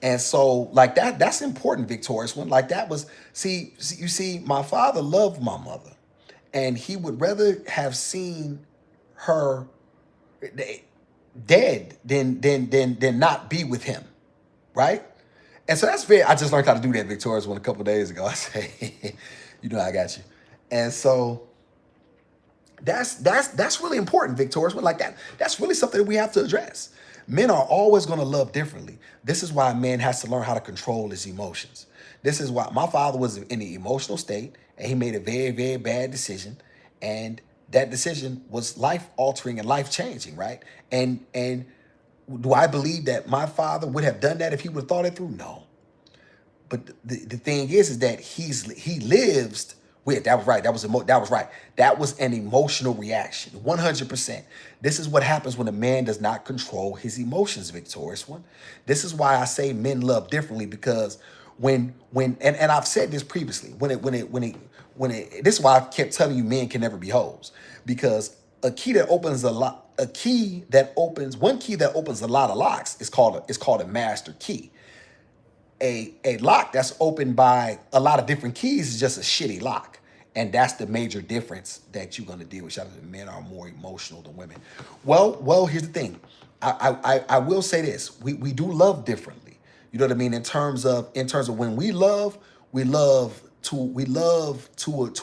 And so like that's important, Victorious One. Like that was, you see, my father loved my mother. And he would rather have seen her dead than not be with him, right? And so that's very. I just learned how to do that, Victoria's one a couple of days ago. I say, you know, I got you. And so that's really important, Victorious. But like that, that's really something that we have to address. Men are always going to love differently. This is why a man has to learn how to control his emotions. This is why my father was in the emotional state and he made a very, very bad decision. And that decision was life altering and life changing, right? And do I believe that my father would have done that if he would have thought it through? No. But the thing is that he lives with, that was right. That was right. That was an emotional reaction. 100%. This is what happens when a man does not control his emotions, Victorious one. This is why I say men love differently, because and I've said this previously, this is why I kept telling you men can never be hoes. Because one key that opens a lot of locks is called a master key. A lock that's opened by a lot of different keys is just a shitty lock. And that's the major difference that you're going to deal with. Shout out to men are more emotional than women. Well, here's the thing. I will say this. We do love differently. You know what I mean? In terms of when we love to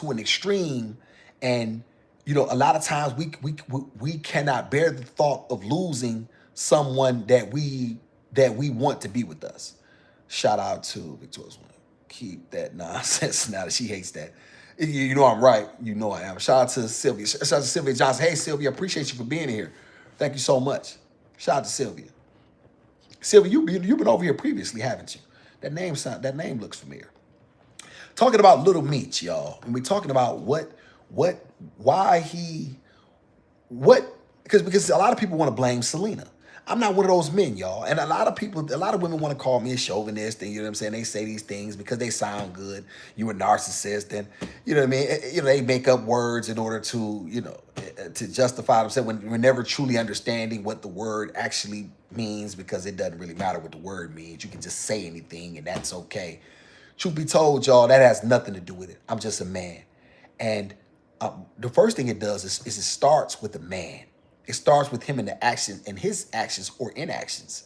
an extreme. And you know, a lot of times we cannot bear the thought of losing someone that we want to be with us. Shout out to Victoria's one. Keep that nonsense now that she hates that. You know I'm right. You know I am. Shout out to Sylvia. Shout out to Sylvia Johnson. Hey, Sylvia, appreciate you for being here. Thank you so much. Shout out to Sylvia. Sylvia, you've been over here previously, haven't you? That name looks familiar. Talking about Little Meech, y'all. And we're talking about because a lot of people want to blame Selena. I'm not one of those men, y'all. And a lot of women want to call me a chauvinist, and you know what I'm saying? They say these things because they sound good. You a narcissist, and you know what I mean? You know, they make up words in order to, you know, to justify themselves when we're never truly understanding what the word actually means, because it doesn't really matter what the word means. You can just say anything and that's okay. Truth be told, y'all, that has nothing to do with it. I'm just a man. And the first thing it does is it starts with a man. It starts with him in his actions or inactions.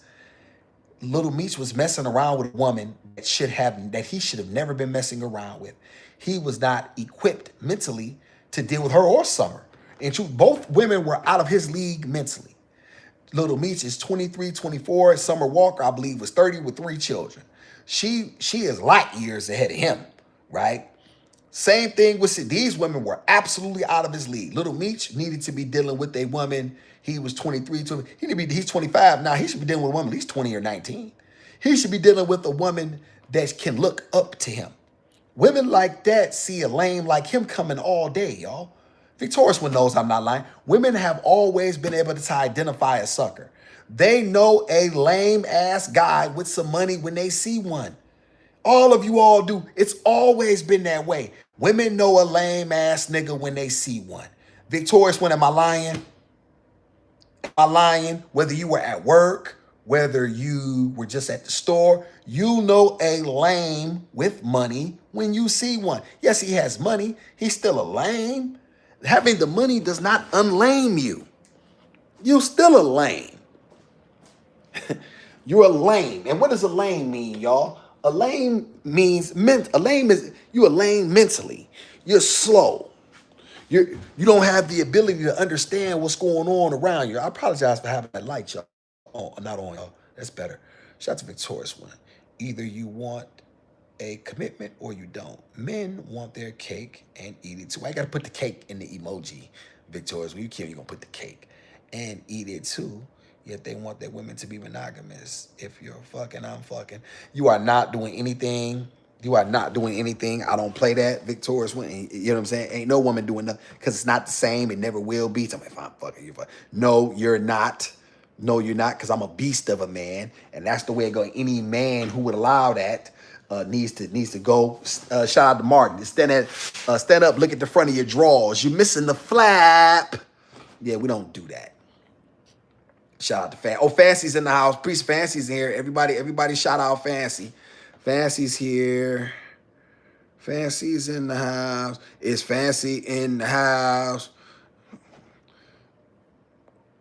Little Meech was messing around with a woman that he should have never been messing around with. He was not equipped mentally to deal with her or Summer. In truth, both women were out of his league mentally. Little Meech is 23, 24. Summer Walker, I believe, was 30 with 3 children. She is light years ahead of him, right? Same thing with these women were absolutely out of his league. Little Meech needed to be dealing with a woman. He was 23, he's 25 now. He should be dealing with a woman at least 20 or 19. He should be dealing with a woman that can look up to him. Women like that see a lame like him coming all day, y'all. Victorious one knows I'm not lying. Women have always been able to identify a sucker. They know a lame ass guy with some money when they see one. All of you all do. It's always been that way. Women know a lame ass nigga when they see one. Victorious one, am I lying? Am I lying? Whether you were at work, whether you were just at the store, you know a lame with money when you see one. Yes, he has money. He's still a lame. Having the money does not unlame you. You're still a lame. You're a lame. And what does a lame mean, y'all? A lame means you're a lame mentally. You're slow. You don't have the ability to understand what's going on around you. I apologize for having that light, y'all. Oh, not on, y'all. That's better. Shout out to Victorious one. Either you want a commitment or you don't. Men want their cake and eat it too. I gotta put the cake in the emoji, Victorious. When you can't, you're gonna put the cake and eat it too. Yet they want their women to be monogamous. If you're fucking, I'm fucking. You are not doing anything. You are not doing anything. I don't play that. Victorious one. You know what I'm saying? Ain't no woman doing nothing because it's not the same. It never will be. Tell me if I'm fucking you. No, you're not. No, you're not, because I'm a beast of a man, and that's the way it goes. Any man who would allow that needs to go. Shout out to Martin. Stand up. Look at the front of your drawers. You're missing the flap. Yeah, we don't do that. Shout out to Fancy. Oh, Fancy's in the house. Priest Fancy's here. Everybody shout out Fancy. Fancy's here. Fancy's in the house. Is Fancy in the house?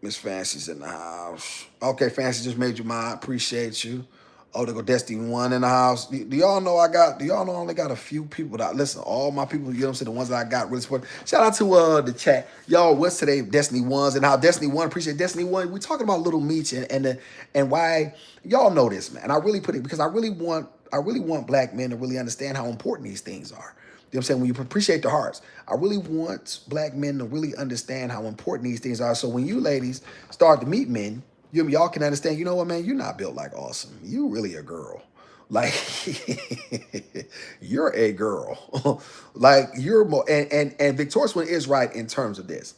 Miss Fancy's in the house. Okay, Fancy just made you mine. Appreciate you. Oh, there go Destiny One in the house. Do y'all know I got? Do y'all know I only got a few people that listen? All my people, you know what I'm saying. The ones that I got really support. Shout out to the chat, y'all. What's today? Destiny Ones and how Destiny One. Appreciate Destiny One. We talking about Little Meech and why y'all know this, man. I really put it because I really want black men to really understand how important these things are. You know what I'm saying? When you appreciate the hearts, I really want black men to really understand how important these things are. So when you ladies start to meet men, y'all can understand, you know what, man, you're not built like awesome. You really a girl. Like you're a girl. Like you're more and Victorious one is right in terms of this.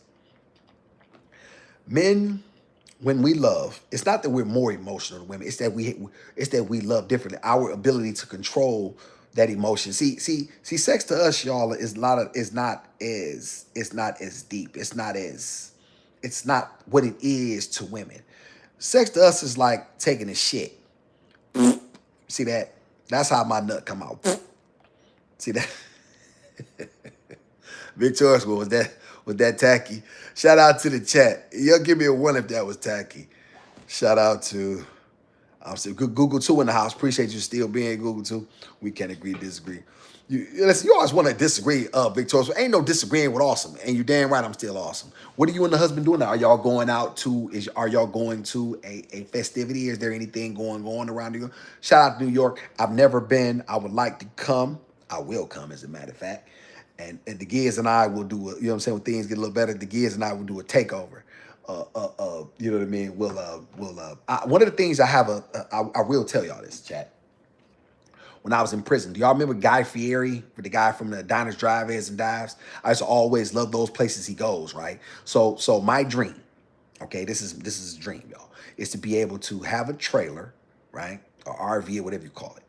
Men, when we love, it's not that we're more emotional than women. It's that we love differently. Our ability to control that emotion. See, sex to us, y'all, is not as deep. It's not what it is to women. Sex to us is like taking a shit. See that? That's how my nut come out. See that? Victorious was that tacky? Shout out to the chat. Y'all give me a one if that was tacky. Shout out to Google 2 in the house. Appreciate you still being Google 2. We can't agree to disagree. You always want to disagree, Victorious. Ain't no disagreeing with awesome. And you damn right I'm still awesome. What are you and the husband doing now? Are y'all going out to, are y'all going to a festivity? Is there anything going on around you? Shout out to New York. I've never been. I would like to come. I will come, as a matter of fact. And the Giz and I will do, you know what I'm saying, when things get a little better, the Giz and I will do a takeover. You know what I mean? One of the things I will tell y'all this, chat. When I was in prison, do y'all remember Guy Fieri, the guy from the Diners, Drive-Ins, and Dives? I used to always love those places he goes, right? So my dream, okay, this is a dream, y'all, is to be able to have a trailer, right, or RV or whatever you call it,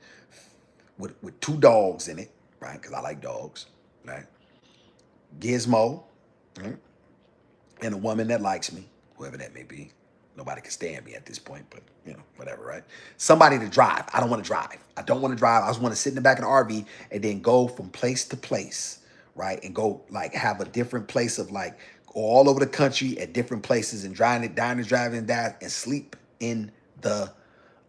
with two dogs in it, right? Because I like dogs, right? Gizmo, right? And a woman that likes me, whoever that may be. Nobody can stand me at this point, but you know, whatever, right? Somebody to drive. I don't want to drive. I just want to sit in the back of the RV and then go from place to place, right? And go like have a different place of like go all over the country at different places and driving, and sleep in the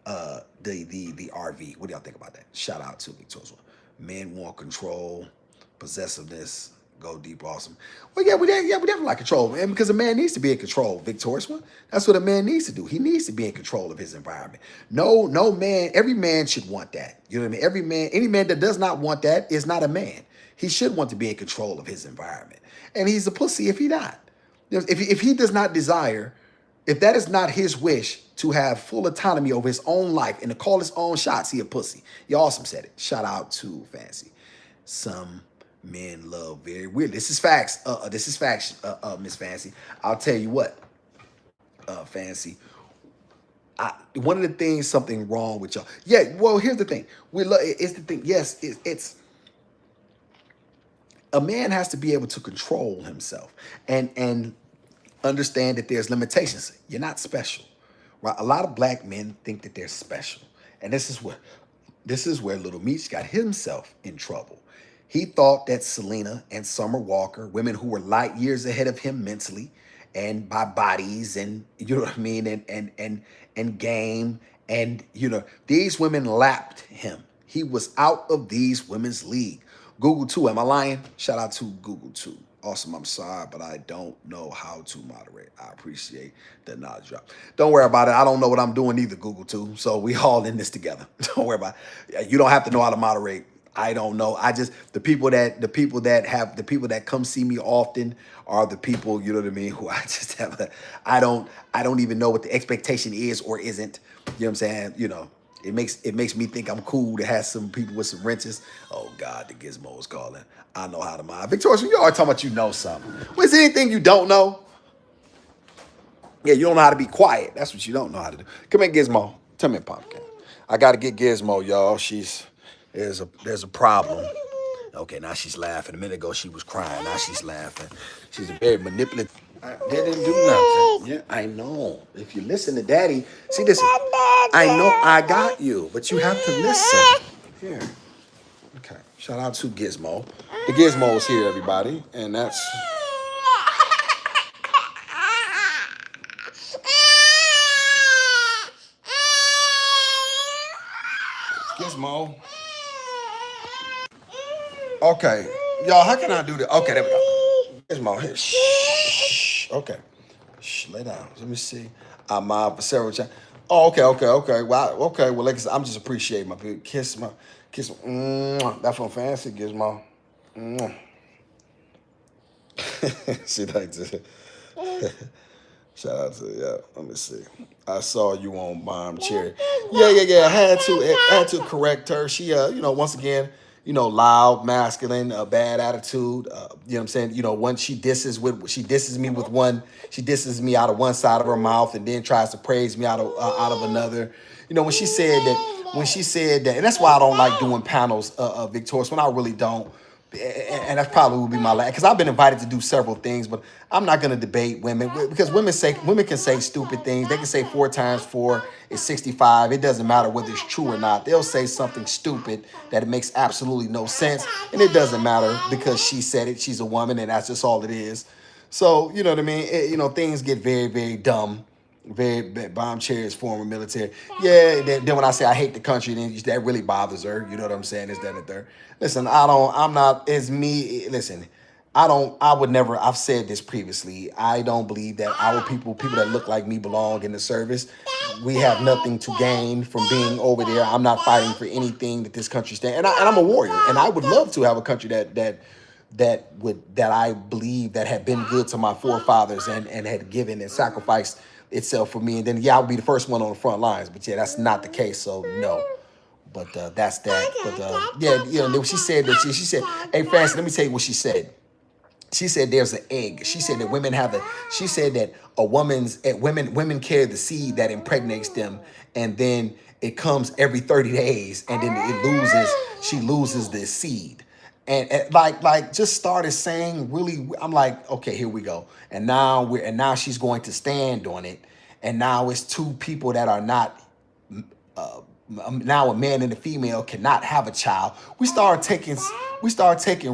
RV. What do y'all think about that? Shout out to Victorious. Men want control, possessiveness. Go deep, awesome. Well, we definitely like control, man, because a man needs to be in control. Victorious one. That's what a man needs to do. He needs to be in control of his environment. No man. Every man should want that. You know what I mean? Any man that does not want that is not a man. He should want to be in control of his environment, and he's a pussy if he not. If he does not desire, if that is not his wish to have full autonomy over his own life and to call his own shots, he a pussy. You awesome said it. Shout out to Fancy. Some men love very weird. This is facts. Miss Fancy. I'll tell you what, Fancy. One of the things, something wrong with y'all. Yeah. Well, here's the thing. It's the thing. Yes, it's a man has to be able to control himself and understand that there's limitations. You're not special, right? A lot of black men think that they're special, and this is where Little Meech got himself in trouble. He thought that Selena and Summer Walker, women who were light years ahead of him mentally and by bodies and, you know what I mean, and game, and, you know, these women lapped him. He was out of these women's league. Google 2, am I lying? Shout out to Google 2. Awesome, I'm sorry, but I don't know how to moderate. I appreciate the knowledge drop. Don't worry about it. I don't know what I'm doing either, Google 2. So we all in this together. Don't worry about it. You don't have to know how to moderate. I don't know. The people that come see me often are the people, you know what I mean, who I just have I don't even know what the expectation is or isn't. You know what I'm saying? You know, it makes me think I'm cool to have some people with some wrenches. Oh God, the Gizmo is calling. I know how to mind. Victorious, you are talking about you know something. Was there anything you don't know? Yeah, you don't know how to be quiet. That's what you don't know how to do. Come here, Gizmo. Tell me, Pumpkin. I gotta get Gizmo, y'all. There's a problem. Okay, now she's laughing. A minute ago she was crying. Now she's laughing. She's a very manipulative. They didn't do nothing. Yeah, I know. If you listen to Daddy, see this. I know I got you, but you have to listen. Here. Okay. Shout out to Gizmo. The Gizmo's here, everybody, and that's Gizmo. Okay, y'all. How can I do that? Okay, there we go. Gizmo here. Shh. Okay. Shh. Lay down. Let me see. I'm for several times. Oh, okay. Well, okay. Well, like I said, I'm just appreciating my people. Kiss. That's from fancy Gizmo. Mwah. She likes it. Shout out to yeah. Let me see. I saw you on Bomb Cherry. Yeah. I had to correct her. She once again, loud, masculine, bad attitude. You know what I'm saying? Once she disses me with one, she disses me out of one side of her mouth and then tries to praise me out of another. When she said that, and that's why I don't like doing panels, Victorious. When I really don't. And that's probably would be my last, because I've been invited to do several things, but I'm not going to debate women, because women can say stupid things. They can say 4 times 4 is 65. It doesn't matter whether it's true or not. They'll say something stupid that it makes absolutely no sense, and it doesn't matter because she said it. She's a woman, and that's just all it is. So you know what I mean. Things get very, very dumb. Very Bomb Cherry is former military. Yeah. Then when I say I hate the country, then that really bothers her. You know what I'm saying? Is that and the third? Listen, I'm not. It's me. Listen, I don't. I would never. I've said this previously. I don't believe that our people that look like me, belong in the service. We have nothing to gain from being over there. I'm not fighting for anything that this country stands. And I'm a warrior, and I would love to have a country that I believe that had been good to my forefathers and had given and sacrificed itself for me. And then I'll be the first one on the front lines. But that's not the case. So no. But that's that. But she said that she said, hey, Fancy, let me tell you what she said. She said there's an egg. She said that she said that women carry the seed that impregnates them, and then it comes every 30 days, and then she loses the seed. And like just started saying really, I'm like, okay, here we go. And now she's going to stand on it. And now it's two people that are not now a man and a female cannot have a child. We start taking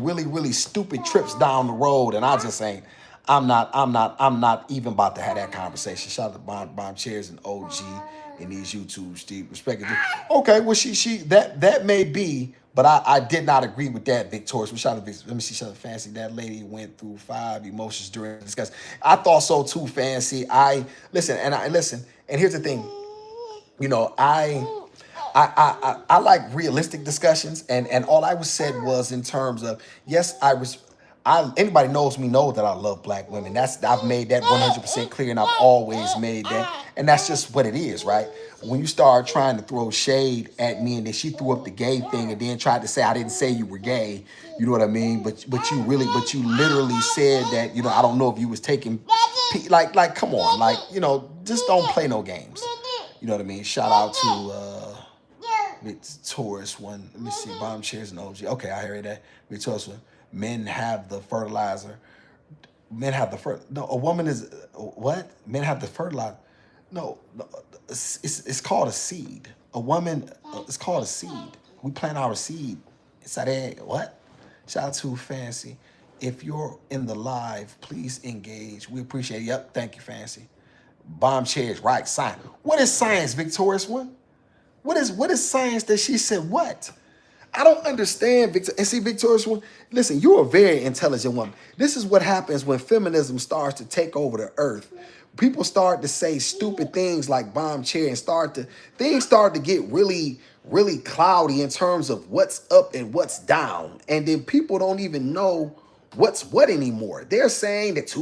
really, really stupid trips down the road, and I just ain't. I'm not even about to have that conversation. Shout out to Bomb Chairs and OG and these YouTube Steve respectively. Okay, well she that may be, but I did not agree with that, Victorious. Let me see, shout out Fancy. That lady went through 5 emotions during the discussion. I thought so too, Fancy. Listen, and here's the thing. I like realistic discussions, and all I was said was in terms of, yes, anybody knows me know that I love black women. I've made that 100% clear, and I've always made that, and that's just what it is, right? When you start trying to throw shade at me, and then she threw up the gay thing, and then tried to say I didn't say you were gay, you know what I mean? But you literally said that, I don't know if you was taking, like come on, just don't play no games. You know what I mean? Shout out to Victorious one. Let me see. Bomb Chairs and OG. Okay, I hear that. Victorious one. Men have the fertilizer. No, a woman is what? Men have the fertilizer. No, it's called a seed. A woman, it's called a seed. We plant our seed inside egg. What? Shout out to Fancy. If you're in the live, please engage. We appreciate it. Yep, thank you, Fancy. Bomb Chairs, right? Science. What is science, Victorious one? What is science that she said what? I don't understand, Victor. And see, Victorious one, listen, you're a very intelligent woman. This is what happens when feminism starts to take over the earth. People start to say stupid things like Bomb Chair, and things start to get really, really cloudy in terms of what's up and what's down. And then people don't even know what's what anymore. They're saying that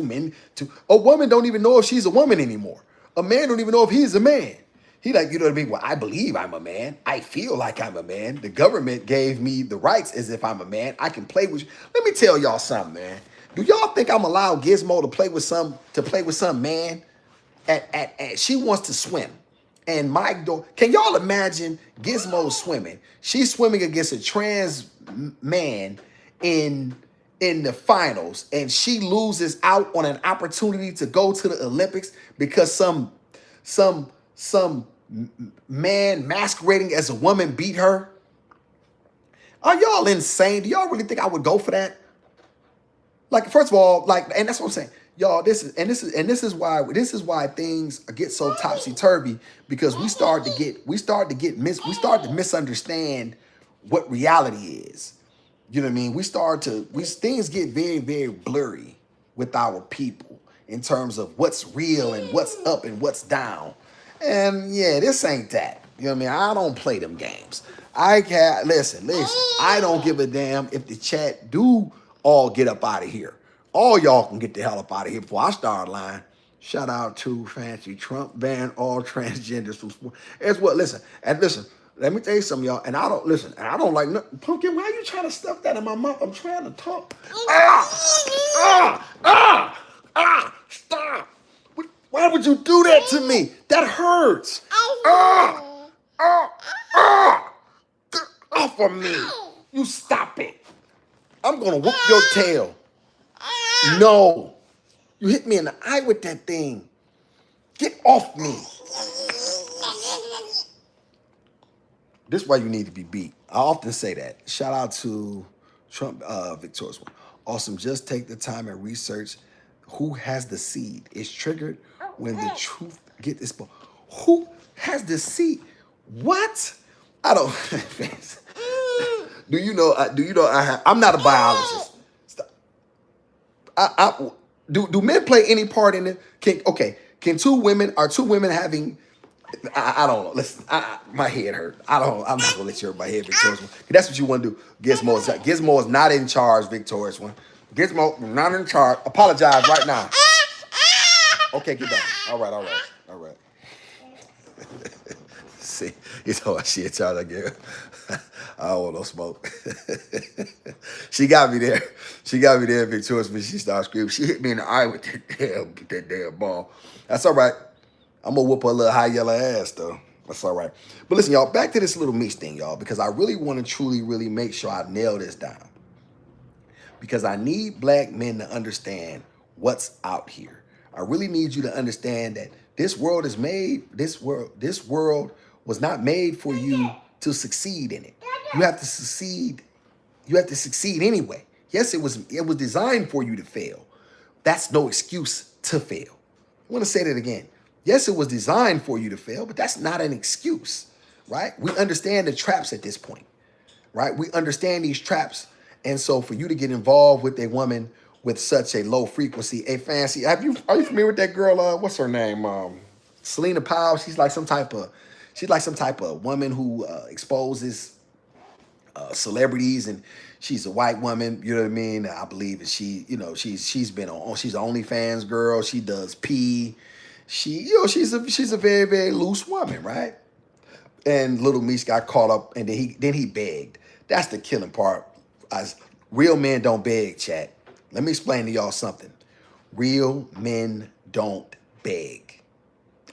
a woman don't even know if she's a woman anymore. A man don't even know if he's a man. He like, you know what I mean? Well, I believe I'm a man. I feel like I'm a man. The government gave me the rights as if I'm a man. I can play with you. Let me tell y'all something, man. Do y'all think I'm allowed Gizmo to play with some man? She wants to swim. And can y'all imagine Gizmo swimming? She's swimming against a trans man in the finals, and she loses out on an opportunity to go to the Olympics because some man masquerading as a woman beat her. Are y'all insane? Do y'all really think I would go for that? Like, first of all, like, and that's what I'm saying. Y'all, this is why things get so topsy turvy, because we start to misunderstand what reality is. You know what I mean? Things get very, very blurry with our people in terms of what's real and what's up and what's down. And yeah, this ain't that. You know what I mean? I don't play them games. I can't listen. I don't give a damn if the chat do all get up out of here. All y'all can get the hell up out of here before I start lying. Shout out to Fancy Trump ban all transgenders from sports. It's what listen. Let me tell you something, y'all. And I don't listen. And I don't like Pumpkin. Why are you trying to stuff that in my mouth? I'm trying to talk. Stop. Why would you do that to me? That hurts. Get off of me. You stop it. I'm gonna whoop your tail. No. You hit me in the eye with that thing. Get off me. This is why you need to be beat. I often say that. Shout out to Trump, victorious one. Awesome. Just take the time and research who has the seed. It's triggered when the truth get this. Who has the seed? What? I don't. Do you know? I'm not a biologist. Stop. Do men play any part in it? Are two women having? I don't know. Listen, my head hurt. I'm not gonna let you hurt my head, Victorious one. That's what you want to do. Gizmo is not in charge, Victorious one. Gizmo not in charge. Apologize right now. Okay, get down. All right. See, you know what she in charge of, girl. I don't want no smoke. She got me there. Victorious, when she started screaming. She hit me in the eye with that damn ball. That's all right. I'm gonna whoop her little high yellow ass though. That's all right. But listen, y'all, back to this little meat thing, y'all, because I really want to truly, really make sure I nail this down. Because I need black men to understand what's out here. I really need you to understand that this world was not made for you to succeed in it. You have to succeed. You have to succeed anyway. Yes, it was designed for you to fail. That's no excuse to fail. I want to say that again. Yes, it was designed for you to fail, but that's not an excuse, right? We understand the traps at this point, right? We understand these traps. And so for you to get involved with a woman with such a low frequency, are you familiar with that girl? What's her name? Selena Powell. She's like some type of woman who exposes celebrities, and she's a white woman. You know what I mean? I believe that she's an OnlyFans girl. She does pee. She's a very, very loose woman, right? And Little Meech got caught up, and then he begged. That's the killing part. As real men don't beg, chat. Let me explain to y'all something. Real men don't beg.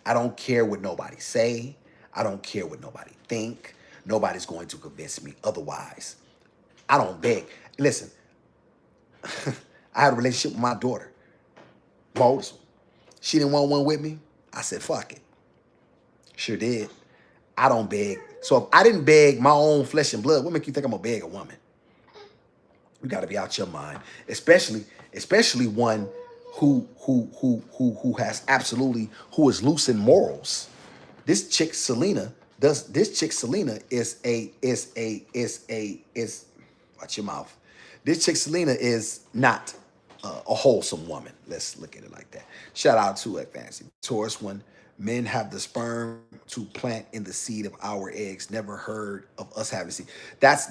I don't care what nobody say. I don't care what nobody think. Nobody's going to convince me otherwise. I don't beg. Listen, I had a relationship with my daughter, my oldest one. She didn't want one with me. I said, fuck it. Sure did. I don't beg. So if I didn't beg my own flesh and blood, what make you think I'm gonna beg a woman? You got to be out your mind, especially one who is loose in morals. This chick Selena is watch your mouth. This chick Selena is not a wholesome woman. Let's look at it like that. Shout out to a fancy Taurus one. Men have the sperm to plant in the seed of our eggs. Never heard of us having seed. That's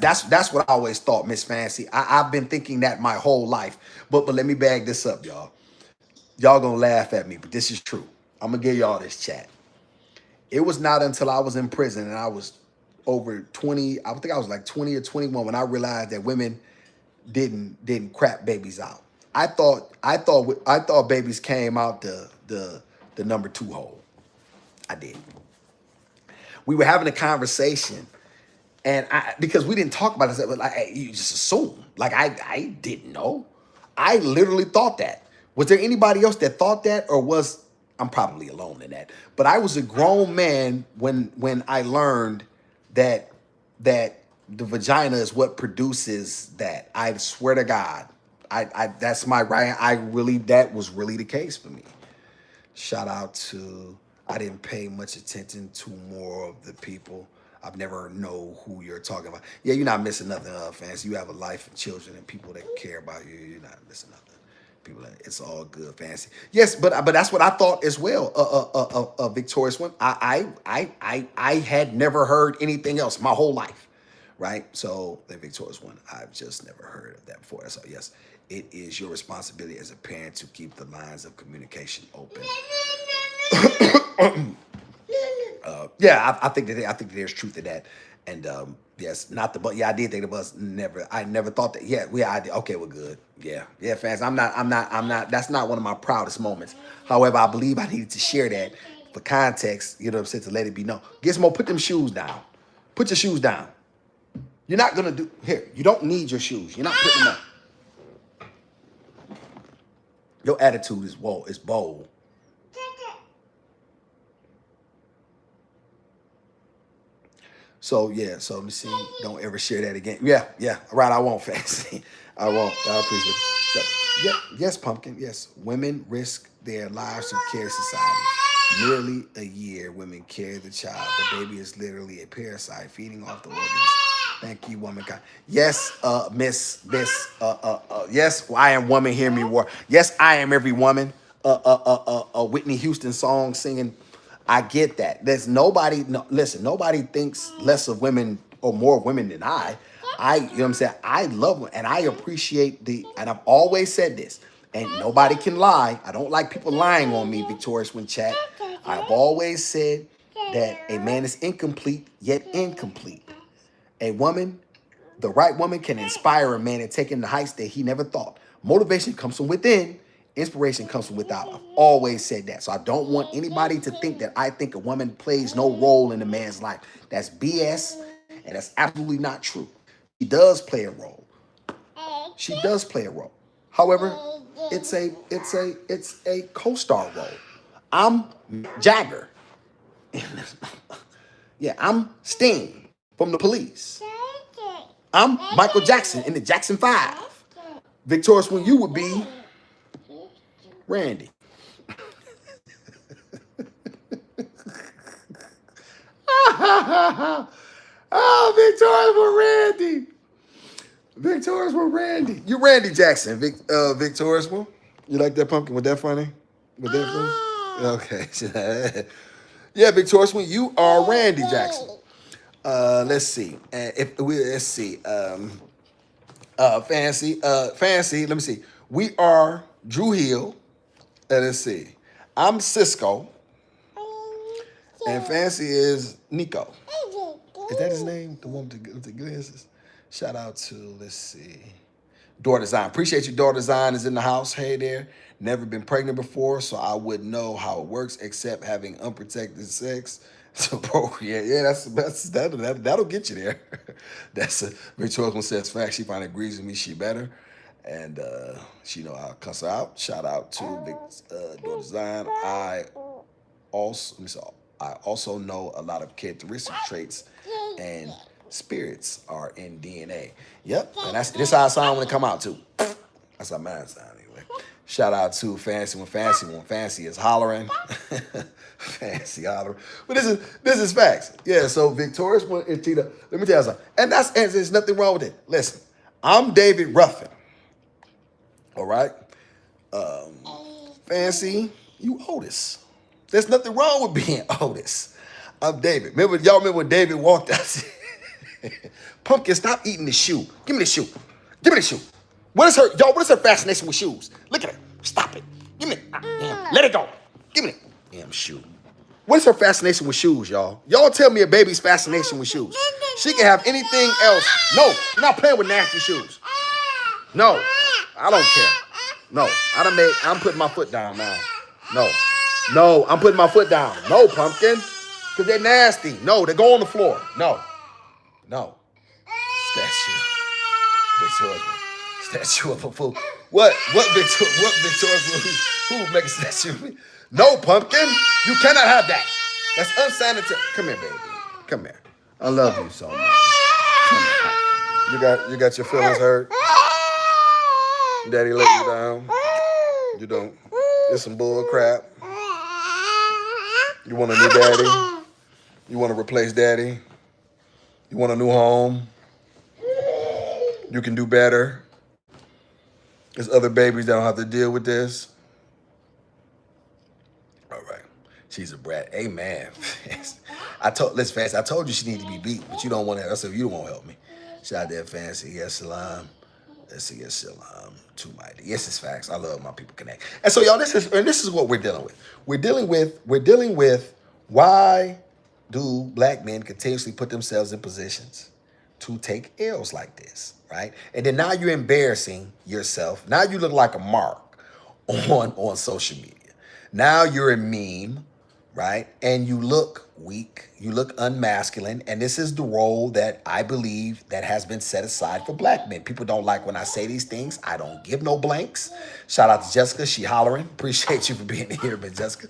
what I always thought, Miss Fancy. I've been thinking that my whole life. But let me bag this up, y'all. Y'all gonna laugh at me, but this is true. I'm gonna give y'all this chat. It was not until I was in prison and I was over 20. I think I was like 20 or 21 when I realized that women didn't crap babies out. I thought babies came out the number 2 hole. I did. We were having a conversation, and because we didn't talk about it, but you just assume. Like I didn't know. I literally thought that. Was there anybody else that thought that, or I'm probably alone in that? But I was a grown man when I learned that The vagina is what produces that. I swear to God. I that's my right. I really that was really the case for me. Shout out to I didn't pay much attention to more of the people. I've never know who you're talking about. Yeah, you're not missing nothing, fans. You have a life and children and people that care about you. You're not missing nothing. People, it's all good, fancy. Yes, but that's what I thought as well. Victorious one. I had never heard anything else my whole life, right? So the victorious one, I've just never heard of that before. So yes, it is your responsibility as a parent to keep the lines of communication open. Yeah, I think that there's truth to that, and yes, not the but. Yeah, I did think the bus. Never, I never thought that. Yeah, I did. Okay, we're good. Yeah, fans. I'm not. That's not one of my proudest moments. However, I believe I needed to share that for context. You know what I'm saying, to let it be known. Gizmo, put them shoes down. Put your shoes down. You're not gonna do here. You don't need your shoes. You're not putting them up. Your attitude is bold. So yeah, so let me see. Don't ever share that again. Yeah. Right, I won't, fancy. I won't. I appreciate it. So, yeah, yes, pumpkin. Yes, women risk their lives to carry society. Nearly a year, women carry the child. The baby is literally a parasite feeding off the organs. Thank you, womankind. Yes, Miss. Yes, I am woman. Hear me war. Yes, I am every woman. Whitney Houston song singing. I get that. There's nobody. No, listen, nobody thinks less of women or more of women than I. You know what I'm saying? I love them and I appreciate and I've always said this, and nobody can lie. I don't like people lying on me, Victorious when chat. I've always said that a man is incomplete, yet incomplete. A woman, the right woman, can inspire a man and take him to heights that he never thought. Motivation comes from within. Inspiration comes from without. I've always said that. So I don't want anybody to think that I think a woman plays no role in a man's life. That's BS, and that's absolutely not true. She does play a role. She does play a role. However, it's a co-star role. I'm Jagger. Yeah, I'm Sting from the Police. I'm Michael Jackson in the Jackson 5. Victorious when you would be Randy. Oh, Victorious with Randy. Victorious with Randy. You Randy Jackson, Victorious one. You like that pumpkin? Was that funny? Was that funny? Okay. Yeah, Victorious one. You are Randy Jackson. Let's see. Let's see. Fancy. Let me see. We are Drew Hill. Let's see. I'm Cisco. And Fancy is Nico. Is that his name? The one with the glasses? Shout out to, let's see, Door Design. Appreciate you, Door Design is in the house. Hey there. Never been pregnant before, so I wouldn't know how it works except having unprotected sex to procreate. Yeah, that'll get you there. That's a Victorious one says fact. She finally agrees with me. She better. And she know I'll cuss her out. Shout out to Door Design. I also know a lot of characteristic traits and spirits are in DNA. Yep, and this how I sound when it come out too. That's how mine sound anyway. Shout out to Fancy when Fancy is hollering. Fancy hollering. But this is facts. Yeah, so Victorious one is Tita. Let me tell you something. And there's nothing wrong with it. Listen, I'm David Ruffin. All right? Fancy, you Otis. There's nothing wrong with being Otis. I'm David. Y'all remember when David walked out? Pumpkin, stop eating the shoe. Give me the shoe. Give me the shoe. What is her fascination with shoes? Look at her. Stop it. Give me it. Let it go. Give me it. Damn shoe. What is her fascination with shoes, y'all? Y'all tell me a baby's fascination with shoes. She can have anything else. No, you're not playing with nasty shoes. No, I don't care. No, I'm putting my foot down now. No, I'm putting my foot down. No, Pumpkin. Because they're nasty. No, they go on the floor. No. Statue of a fool. What Victorious? Who make a statue of me? No, Pumpkin. You cannot have that. That's unsanitary. Come here, baby. Come here. I love you so much. Come here. You got your feelings hurt. Daddy let you down. You don't. It's some bull crap. You want a new daddy. You want to replace daddy. You want a new home. You can do better. There's other babies that don't have to deal with this. All right. She's a brat. Amen. Listen, Fancy, I told you she needed to be beat, but you don't want to. I said, you don't want to help me. Shout out there, Fancy. Yes, Salam. Let's see, yes, Salam. Too mighty. Yes, it's facts. I love my people connect. And so, y'all, this is what we're dealing with. We're dealing with why do black men continuously put themselves in positions to take L's like this, right? And then now you're embarrassing yourself. Now you look like a mark on social media. Now you're a meme, right? And you look weak, you look unmasculine, and this is the role that I believe that has been set aside for black men. People don't like when I say these things. I don't give no blanks. Shout out to Jessica, she hollering. Appreciate you for being here, but Jessica.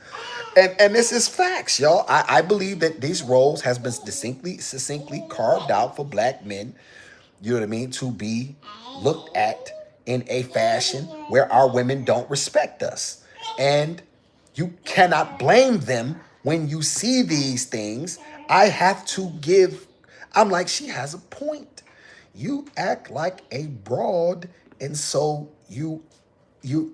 And this is facts, y'all. I believe that these roles has been succinctly carved out for black men, you know what I mean, to be looked at in a fashion where our women don't respect us. And you cannot blame them when you see these things. I'm like, she has a point. You act like a broad, and so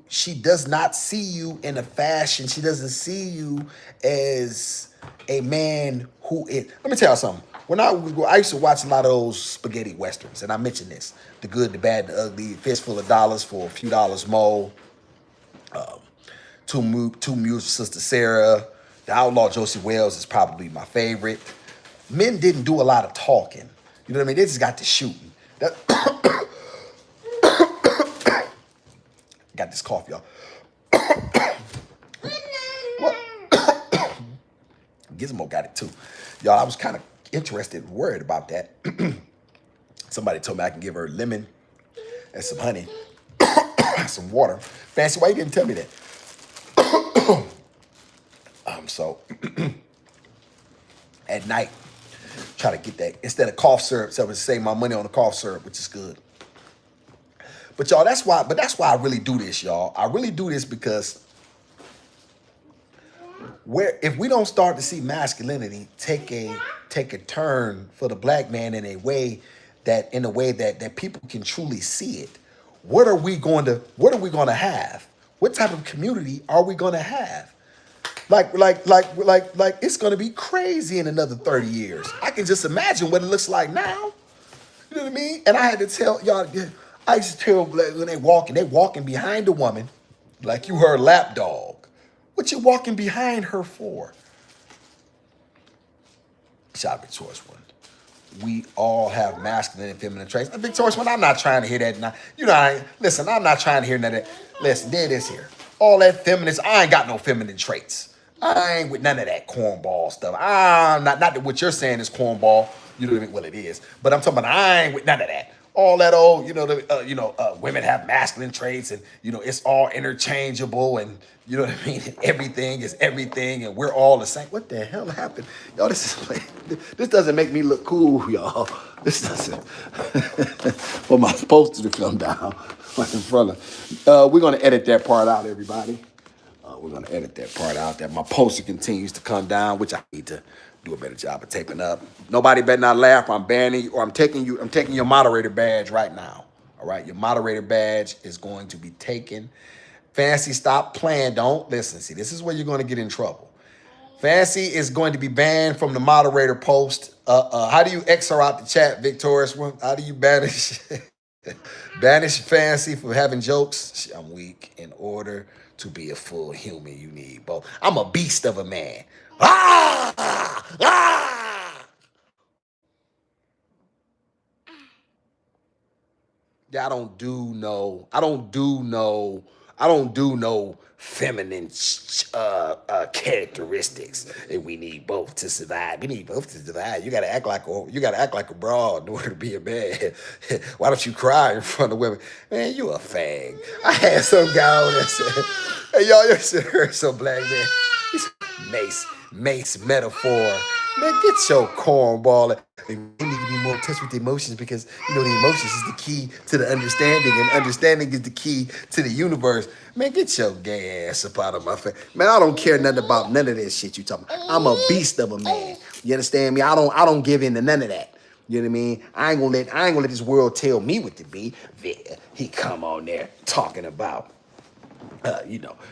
she does not see you in a fashion. She doesn't see you as a man who is. Let me tell you something. I used to watch a lot of those spaghetti westerns, and I mentioned this: The Good, the Bad, the Ugly, Fistful of Dollars for a few dollars more. Two Mules for Sister Sarah. The Outlaw Josie Wells is probably my favorite. Men didn't do a lot of talking. You know what I mean? They just got to shooting. Got this cough, y'all. What? Gizmo got it too. Y'all, I was kind of interested and worried about that. Somebody told me I can give her lemon and some honey, some water. Fancy, why you didn't tell me that? So at night, try to get that instead of cough syrup. So I would save my money on the cough syrup, which is good. But y'all, that's why I really do this, y'all. I really do this because if we don't start to see masculinity take a turn for the black man in a way that people can truly see it, what are we going to have? What type of community are we going to have? Like it's going to be crazy in another 30 years. I can just imagine what it looks like now. You know what I mean? And I had to tell y'all, I used to tell when they walking behind a woman like you her lapdog. What you walking behind her for? Shout out Victorious One. We all have masculine and feminine traits. Victorious One, I'm not trying to hear that. I'm not trying to hear none of that. Listen, there it is here. All that feminist, I ain't got no feminine traits. I ain't with none of that cornball stuff. Not that what you're saying is cornball. You know what I mean? Well, it is. But I'm talking about I ain't with none of that. All that old, women have masculine traits and, it's all interchangeable and, you know what I mean? Everything is everything and we're all the same. What the hell happened? Y'all, this doesn't make me look cool, y'all. This doesn't. For my poster to come down right in front of. We're going to edit that part out, everybody. We're going to edit that part out, that my poster continues to come down, which I need to do a better job of taping up. Nobody better not laugh. I'm banning you, or I'm taking your moderator badge right now. All right, your moderator badge is going to be taken. Fancy, stop playing. Don't listen. See, this is where you're going to get in trouble. Fancy is going to be banned from the moderator post. How do you X her out the chat, Victorious One? How do you banish Fancy for having jokes? I'm weak. In order to be a full human, you need both. I'm a beast of a man. Yeah, I don't do no feminine characteristics. And we need both to survive. We need both to survive. You gotta act like a broad in order to be a man. Why don't you cry in front of women? Man, you a fag. I had some guy on that said, hey y'all, you should heard some black man. Mace metaphor. Man, get your cornball. You need to be more in touch with the emotions because, the emotions is the key to the understanding, and understanding is the key to the universe. Man, get your gay ass up out of my face. Man, I don't care nothing about none of this shit you talking about. I'm a beast of a man. You understand me? I don't give in to none of that. You know what I mean? I ain't gonna let this world tell me what to be. He come on there talking about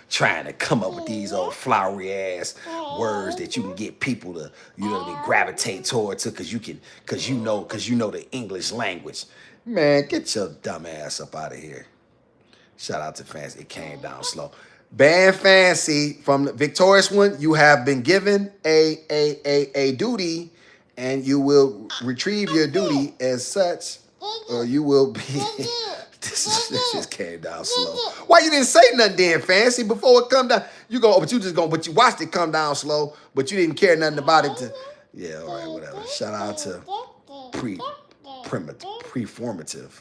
trying to come up with these old flowery ass words that you can get people to, gravitate towards it cause you know the English language. Man, get your dumb ass up out of here. Shout out to Fancy. It came down slow. Band Fancy from the victorious one. You have been given a duty, and you will retrieve your duty as such, or you will be. This just came down slow. Why you didn't say nothing then, Fancy, before it come down? But you watched it come down slow, but you didn't care nothing about it. Yeah, all right, whatever. Shout out to preformative.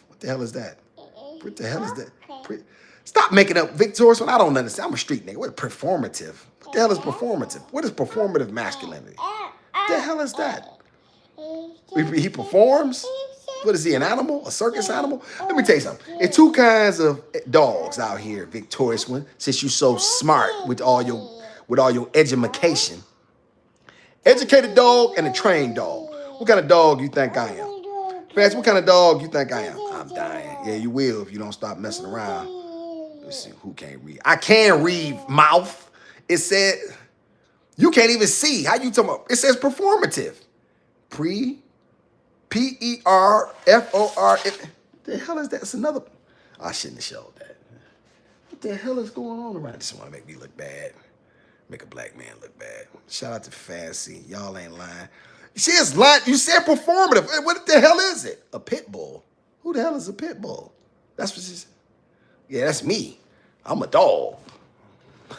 What the hell is that? What the hell is that? Stop making up victorious when I don't understand. I'm a street nigga. What is performative? What the hell is performative? What is performative masculinity? What the hell is that? He performs? What is he, an animal? A circus animal? Let me tell you something. There's two kinds of dogs out here, victorious one, since you so smart with all your education. Educated dog and a trained dog. What kind of dog you think I am? Fancy, what kind of dog you think I am? I'm dying. Yeah, you will if you don't stop messing around. Let's see, who can't read? I can read, mouth. It said, you can't even see. How you talking about? It says performative. P-E-R-F-O-R. What the hell is that? It's another. I shouldn't have showed that. What the hell is going on around? Just want to make me look bad. Make a black man look bad. Shout out to Fancy. Y'all ain't lying. She is lying. You said performative. What the hell is it? A pit bull. Who the hell is a pit bull? That's what she said. Yeah, that's me. I'm a dog.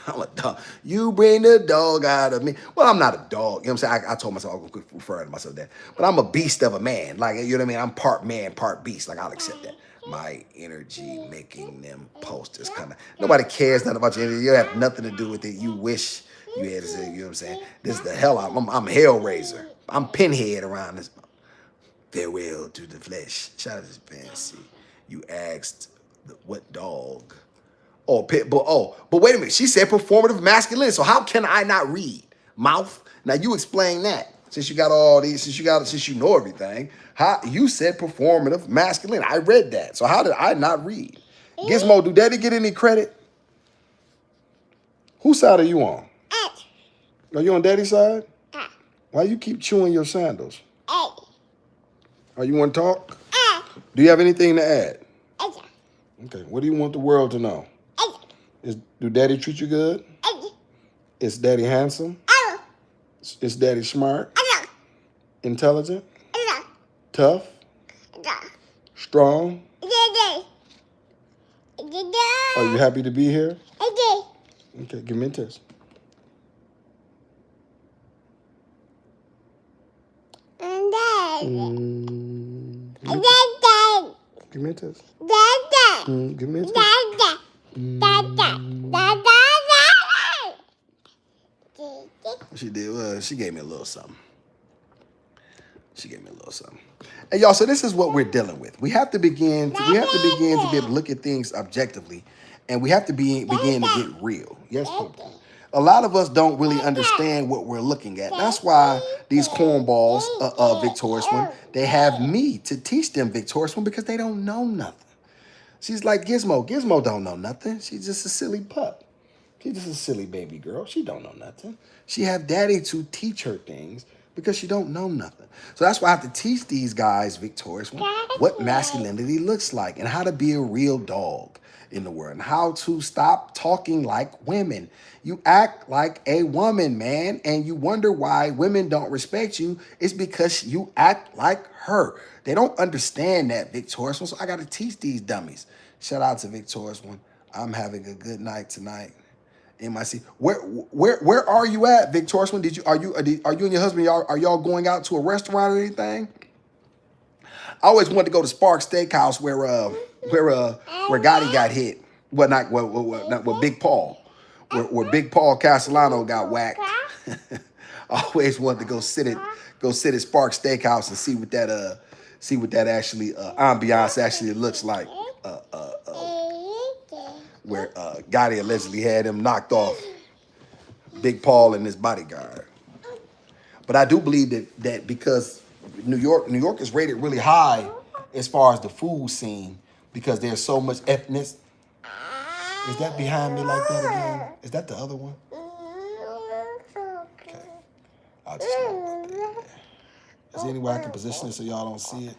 I'm a dog. You bring the dog out of me. Well, I'm not a dog. You know what I'm saying? I told myself I was going to refer to myself that. But I'm a beast of a man. Like, you know what I mean? I'm part man, part beast. Like, I'll accept that. My energy making them posters kind of. Nobody cares nothing about your energy. You have nothing to do with it. You wish you had to say, you know what I'm saying? This is the hell I'm Hellraiser. I'm Pinhead around this. Farewell to the flesh. Shout out to Fancy. You asked what dog? Oh, pit bull. Oh, but wait a minute. She said performative masculinity. So how can I not read? Mouth. Now you explain that. Since you got all these, since you know everything. How you said performative masculinity. I read that. So how did I not read? Gizmo, do Daddy get any credit? Whose side are you on? Are you on Daddy's side? Why you keep chewing your sandals? Are you want to talk? Do you have anything to add? Okay. What do you want the world to know? Do Daddy treat you good? Is Daddy handsome? Is Daddy smart? Intelligent? Tough? Strong? Are you happy to be here? Okay, give me a test. Give me a test. Give me a test. She did. She gave me a little something. And y'all, so this is what we're dealing with. We have to begin to be able to look at things objectively, and we have to begin to get real. Yes, Papa. A lot of us don't really understand what we're looking at. That's why these cornballs, victorious one, they have me to teach them victorious one because they don't know nothing. She's like Gizmo. Gizmo don't know nothing. She's just a silly pup. She's just a silly baby girl. She don't know nothing. She have Daddy to teach her things because she don't know nothing. So that's why I have to teach these guys, victorious one, what masculinity looks like and how to be a real dog in the world and how to stop talking like women. You act like a woman, man, and you wonder why women don't respect you. It's because you act like her. They don't understand that, victorious one, so I got to teach these dummies. Shout out to victorious one. I'm having a good night tonight. MIC. Where are you at, victorious one? Are you and your husband, are y'all going out to a restaurant or anything? I always wanted to go to Sparks Steakhouse where Gotti got hit. Well, not Big Paul. Where Big Paul Castellano got whacked. I always wanted to go sit at Sparks Steakhouse and see what that see what that actually ambiance actually looks like. Uh, uh, uh, where Gotti allegedly had him knocked off Big Paul and his bodyguard. But I do believe that because New York is rated really high as far as the food scene because there's so much ethnic. Is that behind me like that again? Is that the other one? Okay. I'll just go up there. Is there any way I can position it so y'all don't see it?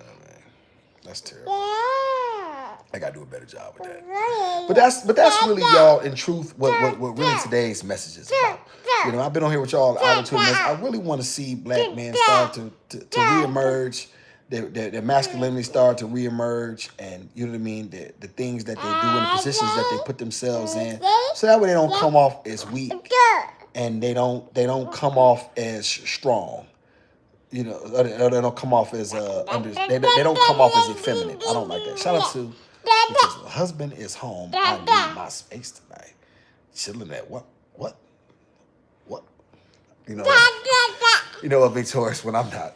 Oh man, that's terrible. I gotta do a better job with that. But that's really y'all in truth what really today's message is about. You know, I've been on here with y'all hour to minutes. I really want to see black men start to reemerge, their masculinity start to reemerge, and you know what I mean, the things that they do and the positions that they put themselves in, so that way they don't come off as weak and they don't come off as strong. You know, or they don't come off as they don't come off as effeminate. I don't like that. Shout out to because the husband is home. I need my space tonight. Chilling at what? You know what, Victorious, when I'm not.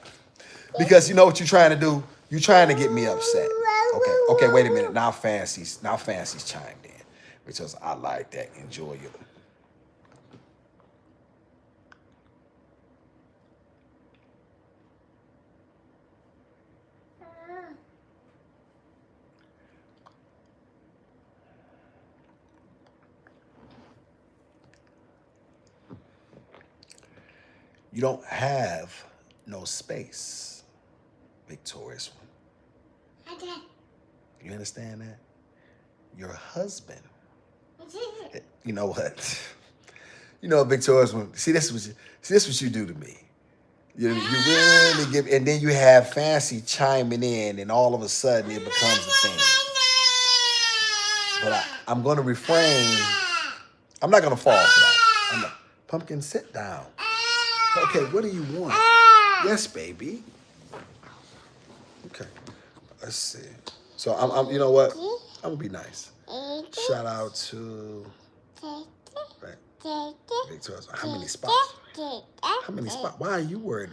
Because you know what you're trying to do? You're trying to get me upset. Okay, wait a minute. Now Fancy's chimed in. Because I like that. Enjoy your. You don't have no space, Victorious one. You understand that? Your husband. You know what? You know, Victorious one. See, this is what you do to me. You really give, and then you have Fancy chiming in, and all of a sudden it becomes a thing. But I'm going to refrain. I'm not going to fall for that. Pumpkin, sit down. Okay, what do you want? Yes, baby. Okay, let's see. So I'm you know what? I'm gonna be nice. Shout out to Victoria. How many spots? How many spots? Why are you worried?